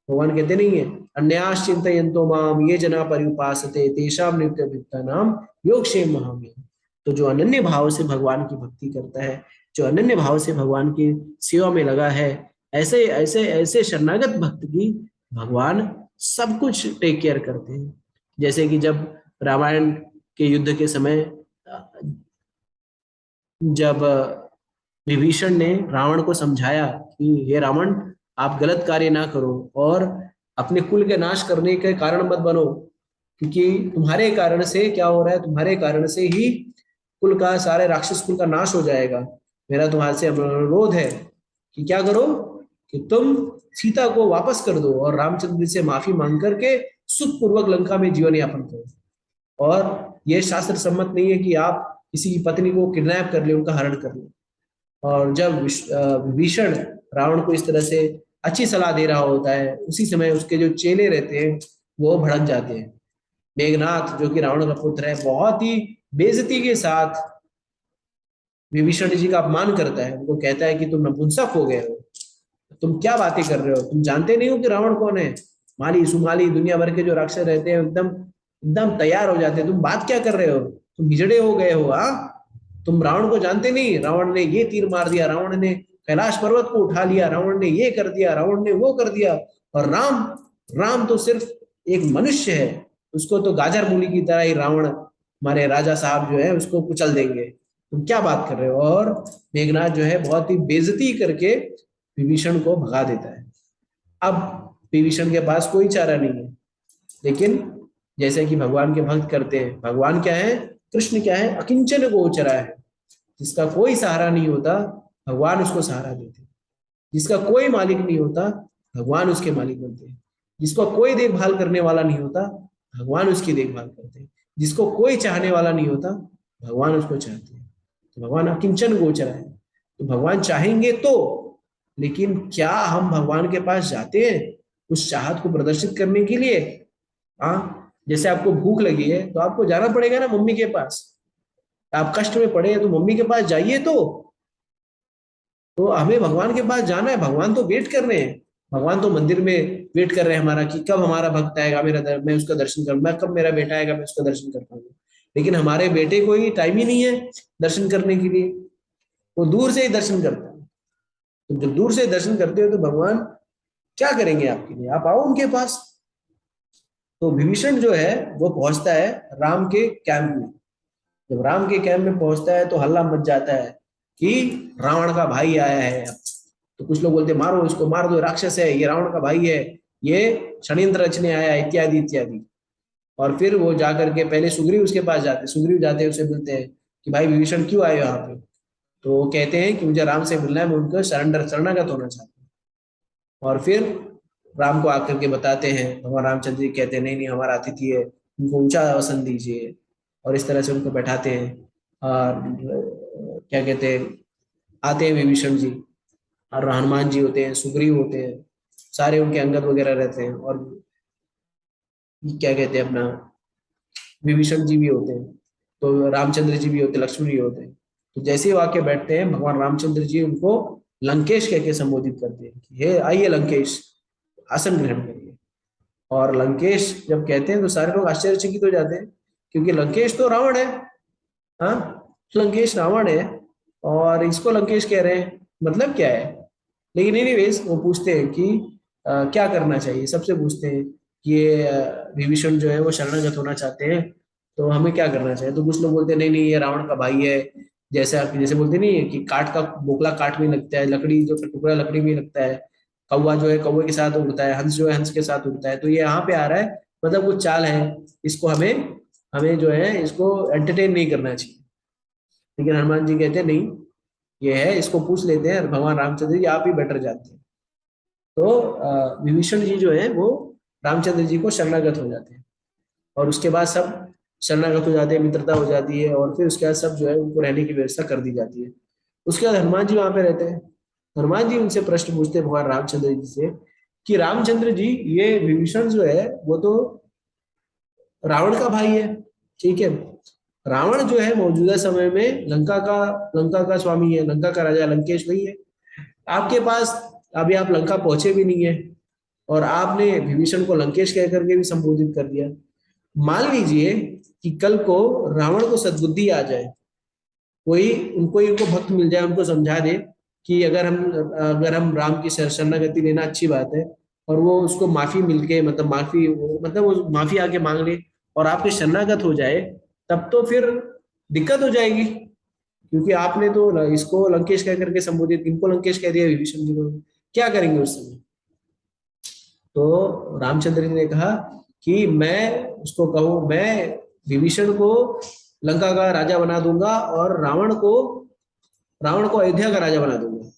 भगवान कहते नहीं है अन्यास चिंतयन्तो माम ये जना पर्युपासते तेषाम नित्यभियुक्ता नाम योगक्षेम महामहिम। तो जो अनन्य भाव से भगवान की भक्ति करता है, जो अनन्य भाव से भगवान की सेवा में लगा है, ऐसे ऐसे ऐसे शरणागत भक्त की भगवान सब कुछ टेक केयर करते हैं। जैसे कि जब रामायण के युद्ध के समय जब विभीषण ने रावण को समझाया कि हे रावण आप गलत कार्य ना करो और अपने कुल के नाश करने के कारण मत बनो, क्योंकि तुम्हारे कारण से क्या हो रहा है, तुम्हारे कारण से ही कुल का, सारे राक्षस कुल का नाश हो जाएगा। मेरा तुम्हारे से अनुरोध है कि क्या करो कि तुम सीता को वापस कर दो और रामचंद्र से माफी मांग करके सुखपूर्वक लंका में जीवन यापन करो। और यह शास्त्र सम्मत नहीं है कि आप किसी की पत्नी को किडनैप कर ले, उनका हरण कर ले। और जब विभीषण रावण को इस तरह से अच्छी सलाह दे रहा होता है, उसी समय उसके जो चेले रहते हैं वो भड़क जाते हैं। मेघनाथ जो कि रावण का पुत्र है, बहुत ही बेइज्जती के साथ विभीषण जी का अपमान करता है, उनको कहता है कि तुम नपुंसक हो गए हो, तुम क्या बातें कर रहे हो, तुम जानते नहीं हो कि रावण कौन है। माली सुमाली दुनिया भर के जो राक्षस रहते हैं एकदम एकदम तैयार हो जाते हैं, तुम बात क्या कर रहे हो, तुम हिजड़े हो गए हो। तुम रावण को जानते नहीं, रावण ने ये तीर मार दिया, रावण ने कैलाश पर्वत को उठा लिया, रावण ने ये कर दिया, रावण ने वो कर दिया। और राम राम तो सिर्फ एक मनुष्य है, उसको तो गाजर मूली की तरह ही रावण हमारे राजा साहब जो है उसको कुचल देंगे, तुम क्या बात कर रहे हो। और मेघनाथ जो है बहुत ही बेइज्जती करके विभीषण को भगा देता है। अब विभीषण के पास कोई चारा नहीं है, लेकिन जैसे कि भगवान के भक्त करते हैं, भगवान क्या है, कृष्ण क्या है, अकिंचन गोचरा है, जिसका कोई सहारा नहीं होता भगवान उसको सहारा देते हैं, जिसका कोई मालिक नहीं होता भगवान उसके मालिक बनते हैं, जिसको कोई देखभाल करने वाला नहीं होता भगवान उसकी देखभाल करते हैं, जिसको कोई चाहने वाला नहीं होता भगवान उसको चाहते हैं। तो भगवान अकिंचन गोचर है, तो भगवान चाहेंगे तो, लेकिन क्या हम भगवान के पास जाते हैं उस चाहत को प्रदर्शित करने के लिए। हाँ, जैसे आपको भूख लगी है तो आपको जाना पड़ेगा ना मम्मी के पास, आप कष्ट में पड़े हैं तो मम्मी के पास जाइए। तो हमें भगवान के पास जाना है, भगवान तो वेट कर रहे हैं, भगवान तो मंदिर में वेट कर रहे हैं हमारा कि कब हमारा भक्त आएगा, मैं उसका दर्शन करूंगा, कब मेरा बेटा आएगा मैं उसका दर्शन कर पाऊंगा। लेकिन हमारे बेटे को ही टाइम ही नहीं है दर्शन करने के लिए, वो दूर से ही दर्शन करता है। तो जब दूर से दर्शन करते हो तो भगवान क्या करेंगे आपके लिए, आप आओ उनके पास। तो विभीषण जो है वो पहुंचता है राम के कैंप में। जब राम के कैंप में पहुंचता है तो हल्ला मच जाता है कि रावण का भाई आया है। तो कुछ लोग बोलते मारो इसको, मार दो, राक्षस है, ये रावण का भाई है, ये षड्यंत्र रचने आया, इत्यादि इत्यादि। और फिर वो जाकर के पहले सुग्रीव उसके पास जाते, सुग्रीव जाते हैं, उसे बोलते हैं कि भाई विभीषण क्यों आए हो यहाँ पे? तो वो कहते हैं कि मुझे राम से मिलना है, मैं उनको शरणागत होना चाहता हूँ। और फिर राम को आकर के बताते हैं, भगवान रामचंद्र जी कहते हैं नहीं नहीं हमारा अतिथि है, उनको ऊंचा आसन दीजिए। और इस तरह से उनको बैठाते हैं। और क्या कहते हैं, आते हैं विभीषण जी, और हनुमान जी होते हैं, सुग्रीव होते हैं, सारे उनके अंगद वगैरह रहते हैं। और क्या कहते हैं अपना, विभीषण जी भी होते हैं, तो रामचंद्र जी भी होते हैं, लक्ष्मण जी होते हैं। तो जैसे ही वाक्य बैठते हैं, भगवान रामचंद्र जी उनको लंकेश कह के संबोधित करते हैं कि हे आइए लंकेश, आसन ग्रहण करिए। और लंकेश जब कहते हैं तो सारे लोग आश्चर्यचकित हो जाते हैं, क्योंकि लंकेश तो रावण है। हाँ, लंकेश रावण है और इसको लंकेश कह रहे हैं, मतलब क्या है? लेकिन एनीवेज वो पूछते हैं कि क्या करना चाहिए, सबसे पूछते हैं कि ये विभीषण जो है वो शरणागत होना चाहते हैं, तो हमें क्या करना चाहिए? तो कुछ लोग बोलते हैं नहीं नहीं ये रावण का भाई है। जैसे आप जैसे बोलते नहीं है कि काठ का बोकला काठ में लगता है, लकड़ी जो टुकड़ा लकड़ी में लगता है, कौवा जो है कौवे के साथ उड़ता है, हंस जो है हंस के साथ उड़ता है। तो ये यहाँ पे आ रहा है, मतलब कुछ चाल है, इसको हमें हमें जो है इसको एंटरटेन नहीं करना चाहिए। लेकिन हनुमान जी कहते हैं नहीं, ये है, इसको पूछ लेते हैं। भगवान रामचंद्र जी आप ही बेटर जानते हैं। तो विभीषण जी जो है वो रामचंद्र जी को शरणागत हो जाते हैं। और उसके बाद सब शरणागत हो जाते हैं, मित्रता हो जाती है, और फिर उसके बाद सब जो है उनको रहने की व्यवस्था कर दी जाती है। उसके बाद हनुमान जी वहां पे रहते हैं। हनुमान जी उनसे प्रश्न पूछते हैं भगवान रामचंद्र जी से कि रामचंद्र जी, ये विभीषण जो है वो तो रावण का भाई है, ठीक है। रावण जो है मौजूदा समय में लंका का स्वामी है, लंका का राजा लंकेश वही है। आपके पास अभी आप लंका पहुंचे भी नहीं है, और आपने विभीषण को लंकेश कह करके भी संबोधित कर दिया। मान लीजिए कि कल को रावण को सद्बुद्धि आ जाए, कोई उनको इनको भक्त मिल जाए, उनको समझा दे कि अगर हम राम की शरणागति लेना अच्छी बात है, और वो उसको माफी मिलके, मतलब वो माफी आके मांग ले और आपके शरणागत हो जाए, तब तो फिर दिक्कत हो जाएगी। क्योंकि आपने तो इसको लंकेश कह करके संबोधित, इनको लंकेश कह दिया, विभीषण जी को क्या करेंगे उस समय? तो रामचंद्र जी ने कहा कि मैं उसको कहूँ, मैं विभीषण को लंका का राजा बना दूंगा और रावण को अयोध्या का राजा बना दूंगा,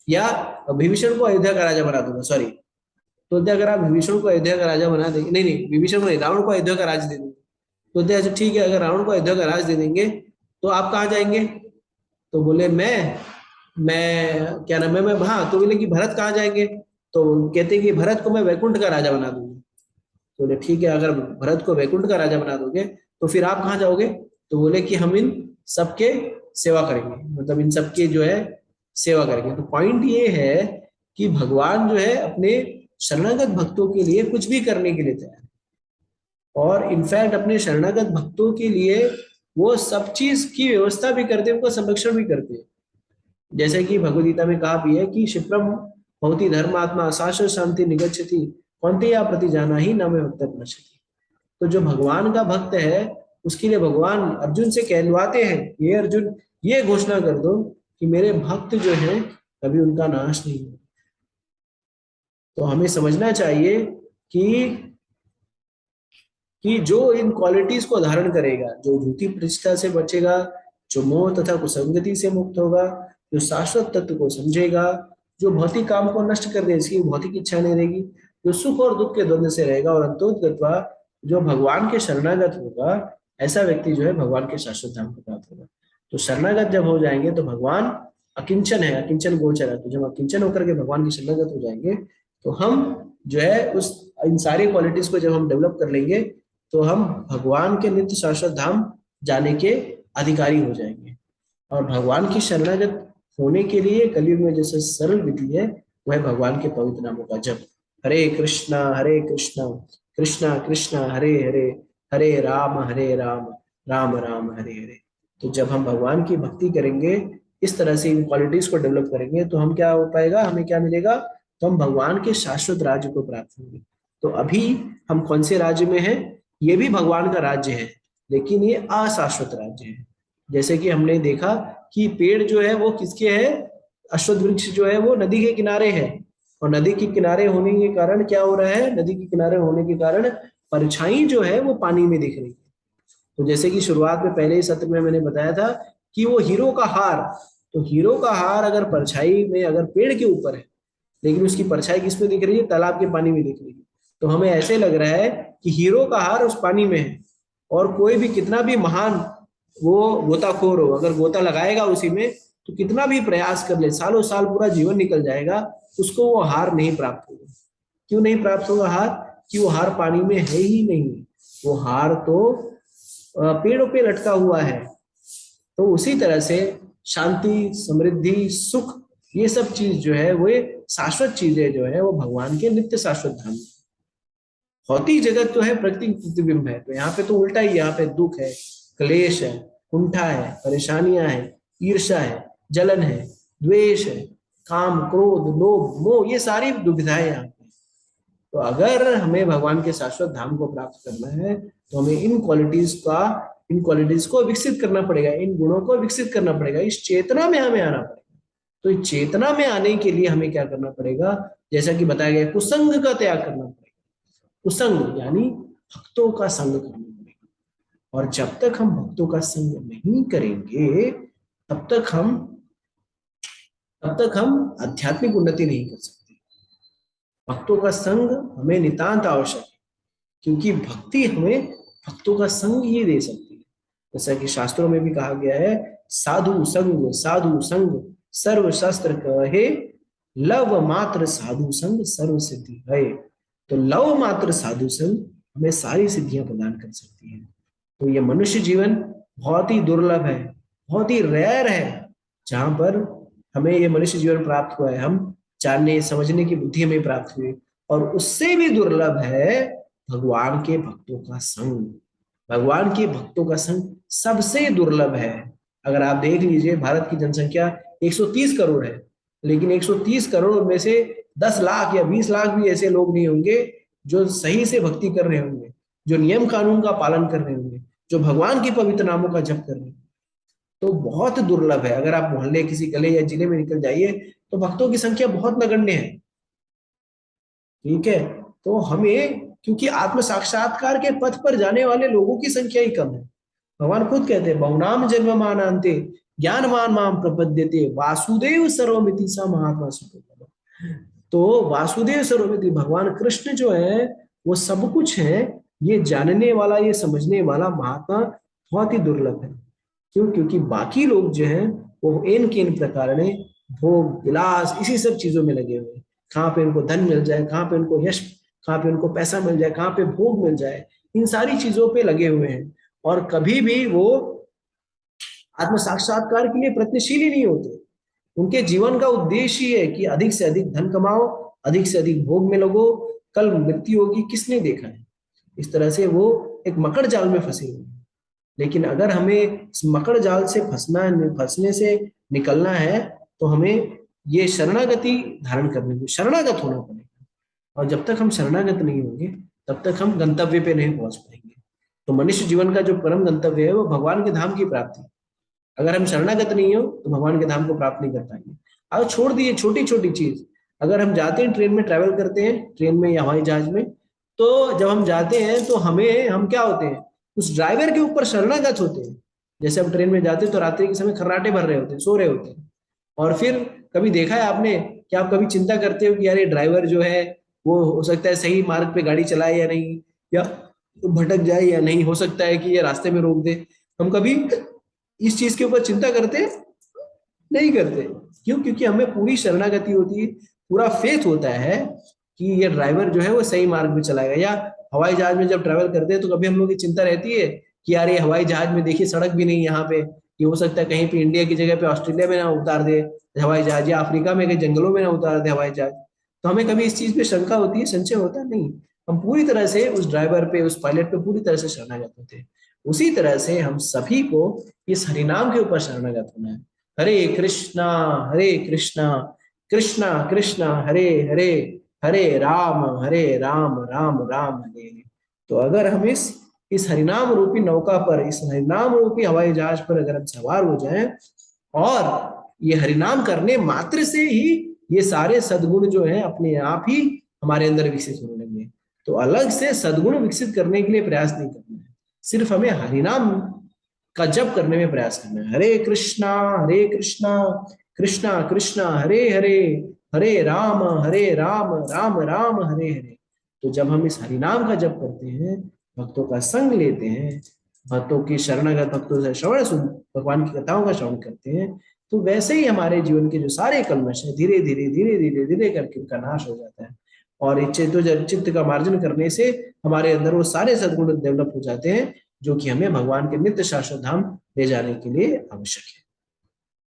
या विभीषण को अयोध्या का राजा बना दूंगा, सॉरी। तो अगर आप विभीषण को अयोध्या का राजा बना देंगे, नहीं नहीं विभीषण को नहीं, रावण को अयोध्या का राज दे देंगे, तो अच्छा ठीक है, अगर रावण को अयोध्या का राज दे देंगे तो आप कहाँ जाएंगे? तो बोले मैं क्या नाम है, मैं, हाँ, तो बोले कि भरत कहाँ जाएंगे? तो कहते कि भरत को मैं वैकुंठ का राजा बना दूंगा। तो बोले ठीक है, अगर भरत को वैकुंठ का राजा बना दोगे तो फिर आप कहाँ जाओगे? तो बोले कि हम इन सबके सेवा करेंगे, मतलब इन सबके जो है सेवा करेंगे। तो पॉइंट ये है कि भगवान जो है अपने शरणागत भक्तों के लिए कुछ भी करने के लिए तैयार है, और इनफैक्ट अपने शरणागत भक्तों के लिए वो सब चीज की व्यवस्था भी करते हैं, उनका संरक्षण भी करते हैं। जैसे कि भगवद गीता में कहा भी है कि क्षिप्रम भवति धर्मात्मा शाश्वत शांति निगच्छति कौन्तेय प्रति जाना ही न मे भक्त प्रणश्यति। तो जो भगवान का भक्त है उसके लिए भगवान अर्जुन से कहलवाते हैं, ये अर्जुन ये घोषणा कर दो कि मेरे भक्त जो हैं कभी उनका नाश नहीं होगा। तो हमें समझना चाहिए कि जो इन क्वालिटीज को धारण करेगा, जो झूठी प्रतिष्ठा से बचेगा, जो मोह तथा कुसंगति से मुक्त होगा, जो शाश्वत तत्व को समझेगा, जो भौतिक काम को नष्ट कर दे, इसकी भौतिक इच्छा नहीं रहेगी, जो सुख और दुख के द्वंद्व से रहेगा, और अंतोतगत्वा जो भगवान के शरणागत होगा, ऐसा व्यक्ति जो है भगवान के शाश्वत धाम को प्राप्त होगा। तो शरणागत जब हो जाएंगे तो भगवान अकिंचन है, अकिंचन गोचर है, तो जब अकिंचन होकर के भगवान की शरणागत हो जाएंगे तो हम जो है उस इन सारी क्वालिटीज को जब हम डेवलप कर लेंगे तो हम भगवान के नित्य शाश्वत धाम जाने के अधिकारी हो जाएंगे। और भगवान की शरणागत होने के लिए कलयुग में जैसे सरल विधि है वह भगवान के पवित्र नामों का जप। हरे कृष्णा कृष्णा कृष्णा हरे हरे, हरे राम राम राम हरे हरे। तो जब हम भगवान की भक्ति करेंगे, इस तरह से इन क्वालिटीज को डेवलप करेंगे, तो हम क्या हो पाएगा, हमें क्या मिलेगा? तो हम भगवान के शाश्वत राज्य को प्राप्त होंगे। तो अभी हम कौन से राज्य में हैं? ये भी भगवान का राज्य है, लेकिन ये अशाश्वत राज्य है। जैसे कि हमने देखा कि पेड़ जो है वो किसके है? अश्वत्थ वृक्ष जो है वो नदी के किनारे है, और नदी के किनारे होने के कारण क्या हो रहा है, नदी के किनारे होने के कारण परछाई जो है वो पानी में दिख रही है। तो जैसे कि शुरुआत में पहले ही सत्र में मैंने बताया था कि वो हीरो का हार, तो हीरो का हार अगर परछाई में, अगर पेड़ के ऊपर है लेकिन उसकी परछाई किसमें दिख रही है, तालाब के पानी में दिख रही है, तो हमें ऐसे लग रहा है कि हीरो का हार उस पानी में है। और कोई भी कितना भी महान वो गोताखोर हो, अगर गोता लगाएगा उसी में तो कितना भी प्रयास कर ले, सालों साल पूरा जीवन निकल जाएगा, उसको वो हार नहीं प्राप्त होगा। क्यों नहीं प्राप्त होगा हार? कि वो हार पानी में है ही नहीं, वो हार तो पेड़ों पे लटका हुआ है। तो उसी तरह से शांति, समृद्धि, सुख, ये सब चीज जो है वो शाश्वत चीजें जो है वो भगवान के नित्य शाश्वत धाम। भौतिक जगत तो है प्रकृति प्रतिबिंब है, तो यहाँ पे तो उल्टा ही, यहाँ पे दुख है, क्लेश है, कुंठा है, परेशानियां है, ईर्ष्या है, जलन है, द्वेष है, काम, क्रोध, लोभ, मोह, ये सारी दुविधाएं यहाँ पे। तो अगर हमें भगवान के शाश्वत धाम को प्राप्त करना है तो हमें इन क्वालिटीज को विकसित करना पड़ेगा, इन गुणों को विकसित करना पड़ेगा, इस चेतना में हमें आना पड़ेगा। तो इस चेतना में आने के लिए हमें क्या करना पड़ेगा, जैसा कि बताया गया, कुसंग का त्याग करना पड़ेगा। कुसंग यानी भक्तों का संग करना पड़ेगा, और जब तक हम भक्तों का संग नहीं करेंगे तब तक हम आध्यात्मिक उन्नति नहीं कर सकते। भक्तों का संग हमें नितांत आवश्यक है, क्योंकि भक्ति हमें भक्तों का संग ही दे सकती है। जैसा कि शास्त्रों में भी कहा गया है, साधु संग सर्व शस्त्र कहे, लव मात्र साधु संग सर्व सिद्धि है। तो लव मात्र साधु संग हमें सारी सिद्धियां प्रदान कर सकती है। तो ये मनुष्य जीवन बहुत ही दुर्लभ है, बहुत ही रेयर है, जहां पर हमें ये मनुष्य जीवन प्राप्त हुआ है, हम जानने समझने की बुद्धि हमें प्राप्त हुई। और उससे भी दुर्लभ है भगवान के भक्तों का संग। भगवान के भक्तों का संग सबसे दुर्लभ है। अगर आप देख लीजिए, भारत की जनसंख्या 130 करोड़ है, लेकिन 130 करोड़ में से 10 लाख या 20 लाख भी ऐसे लोग नहीं होंगे जो सही से भक्ति कर रहे होंगे, जो नियम कानून का पालन कर रहे होंगे, जो भगवान के पवित्र नामों का जप कर रहे हैं। तो बहुत दुर्लभ है। अगर आप मोहल्ले, किसी गले या जिले में निकल जाइए तो भक्तों की संख्या बहुत नगण्य है। ठीक है, तो हमें, क्योंकि आत्म साक्षात्कार के पथ पर जाने वाले लोगों की संख्या ही कम है। भगवान खुद कहते हैं, बहुनाम जन्म मानान्ते ज्ञानवान माम प्रपद्यते वासुदेव सर्वमिति स महात्मा सुखद। तो वासुदेव सर्वमिति, भगवान कृष्ण जो है वो सब कुछ है, ये जानने वाला, ये समझने वाला महात्मा बहुत ही दुर्लभ है। क्यों? क्योंकि बाकी लोग जो हैं वो इन किन प्रकार भोग विलास इसी सब चीजों में लगे हुए हैं। कहाँ पे उनको धन मिल जाए, कहाँ पे उनको यश, कहाँ पे उनको पैसा मिल जाए, कहाँ पे भोग मिल जाए, इन सारी चीजों पे लगे हुए हैं। और कभी भी वो आत्म साक्षात्कार के लिए प्रयत्नशील ही नहीं होते। उनके जीवन का उद्देश्य ही है कि अधिक से अधिक धन कमाओ, अधिक से अधिक भोग में लगो, कल मृत्यु होगी, किसने देखा है। इस तरह से वो एक मकड़ जाल में फंसे हुए हैं। लेकिन अगर हमें इस मकड़ जाल से फंसने से निकलना है तो हमें ये शरणागति धारण करनी है, शरणागत होना पड़ेगा। और जब तक हम शरणागत नहीं होंगे तब तक हम गंतव्य पे नहीं पहुंच पाएंगे। तो मनुष्य जीवन का जो परम गंतव्य है वो भगवान के धाम की प्राप्ति। अगर हम शरणागत नहीं हो तो भगवान के धाम को प्राप्त नहीं कर पाएंगे। अब छोड़ दिए छोटी छोटी चीज, अगर हम जाते हैं ट्रेन में, ट्रैवल करते हैं ट्रेन में या हवाई जहाज में, तो जब हम जाते हैं तो हम क्या होते हैं, उस ड्राइवर के ऊपर शरणागत होते हैं। जैसे हम ट्रेन में जाते हैं तो रात्रि के समय खर्राटे भर रहे होते हैं, सो रहे होते हैं। और फिर कभी देखा है आपने कि आप कभी चिंता करते हो कि यार ये ड्राइवर जो है वो हो सकता है सही मार्ग पे गाड़ी चलाए या नहीं, या भटक जाए या नहीं, हो सकता है कि ये रास्ते में रोक दे। हम कभी इस चीज के ऊपर चिंता करते नहीं करते। क्यों? क्योंकि हमें पूरी शरणागति होती है, पूरा फेथ होता है कि ये ड्राइवर जो है वो सही मार्ग में चलाएगा। या हवाई जहाज में जब ट्रैवल करते हैं तो कभी हम लोग की चिंता रहती है कि यार ये हवाई जहाज में देखिए सड़क भी नहीं यहाँ पे, ये हो सकता है कहीं पे इंडिया की जगह पे ऑस्ट्रेलिया में ना उतार दे हवाई जहाज, या अफ्रीका में कहीं जंगलों में ना उतार दे हवाई जहाज। तो हमें कभी इस चीज पे शंका होती है, संशय होता है? नहीं, हम पूरी तरह से उस ड्राइवर पे, उस पायलट पे पूरी तरह से शरणागत होते हैं। उसी तरह से हम सभी को इस हरिनाम के ऊपर शरणागत होना है। हरे कृष्णा कृष्णा कृष्णा हरे हरे, हरे राम राम राम हरे हरे। तो अगर हम इस हरिनाम रूपी नौका पर, इस हरिनाम रूपी हवाई जहाज पर अगर हम सवार हो जाएं और ये हरिनाम करने मात्र से ही ये सारे सद्गुण जो है अपने आप ही हमारे अंदर विकसित होने लगे। तो अलग से सद्गुण विकसित करने के लिए प्रयास नहीं करना है, सिर्फ हमें हरिनाम का जप करने में प्रयास करना है। हरे कृष्णा कृष्णा कृष्णा हरे हरे, हरे राम राम राम हरे हरे। तो जब हम इस हरिनाम का जप करते हैं, भक्तों का संग लेते हैं, भक्तों की शरणागत भक्तों से श्रवण सुन, भगवान की कथाओं का श्रवण करते हैं, तो वैसे ही हमारे जीवन के जो सारे कल्मश है धीरे धीरे धीरे धीरे धीरे करके उनका नाश हो जाता है। और चित्त का मार्जन करने से हमारे अंदर वो सारे सद्गुण डेवलप हो जाते हैं जो कि हमें भगवान के नित्य शाश्वत धाम ले जाने के लिए आवश्यक है।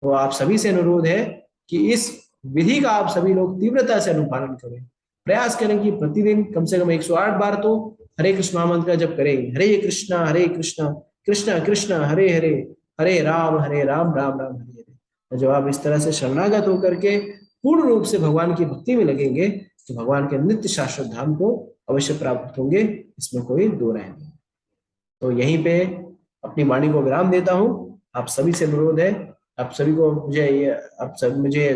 तो आप सभी से अनुरोध है कि इस विधि का आप सभी लोग तीव्रता से अनुपालन करें, प्रयास करें कि प्रतिदिन कम से कम 108 बार तो हरे कृष्ण महामंत्र का जप करें। हरे कृष्णा कृष्णा कृष्णा हरे हरे, हरे राम राम राम हरे हरे। जब आप इस तरह से शरणागत होकर के पूर्ण रूप से भगवान की भक्ति में लगेंगे तो भगवान के नित्य शाश्वत धाम को अवश्य प्राप्त होंगे, इसमें कोई दो राय नहीं। तो यहीं पे अपनी वाणी को विराम देता हूँ। आप सभी से अनुरोध है, आप सभी को मुझे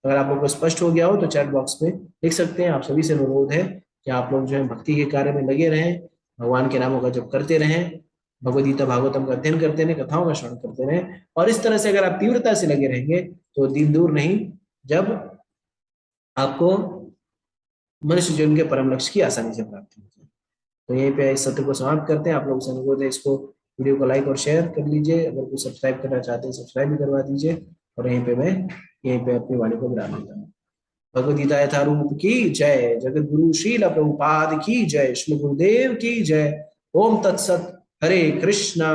अगर आप लोगों को स्पष्ट हो गया हो तो चैट बॉक्स में लिख सकते हैं। आप सभी से अनुरोध है कि आप लोग जो है भक्ति के कार्य में लगे रहें, भगवान के नामों का जप करते रहें, भगवद गीता भागवतम का अध्ययन करते रहें, कथाओं का श्रवण करते रहें। और इस तरह से अगर आप तीव्रता से लगे रहेंगे तो दिन दूर नहीं जब आपको मनुष्य जीवन के परम लक्ष्य की आसानी से प्राप्ति होगी। तो यहीं पे इस सत्र को समाप्त करते हैं। आप लोगों से अनुरोध है इसको वीडियो को लाइक और शेयर कर लीजिए, अगर कोई सब्सक्राइब करना चाहते हैं सब्सक्राइब भी करवा दीजिए। और यहीं पे अपनी वाणी को विराम देता हूँ। भगवद गीता यथारूप की जय, जगत गुरु श्रील प्रभुपाद की जय, श्री गुरुदेव की जय। ओम तत्सत। हरे कृष्णा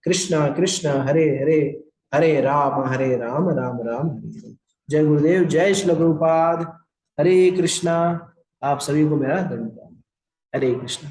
कृष्णा कृष्णा हरे हरे, हरे राम राम राम हरे हरे। जय गुरुदेव, जय श्री प्रभुपाद। हरे कृष्णा। आप सभी को मेरा धन्यवाद। हरे कृष्णा।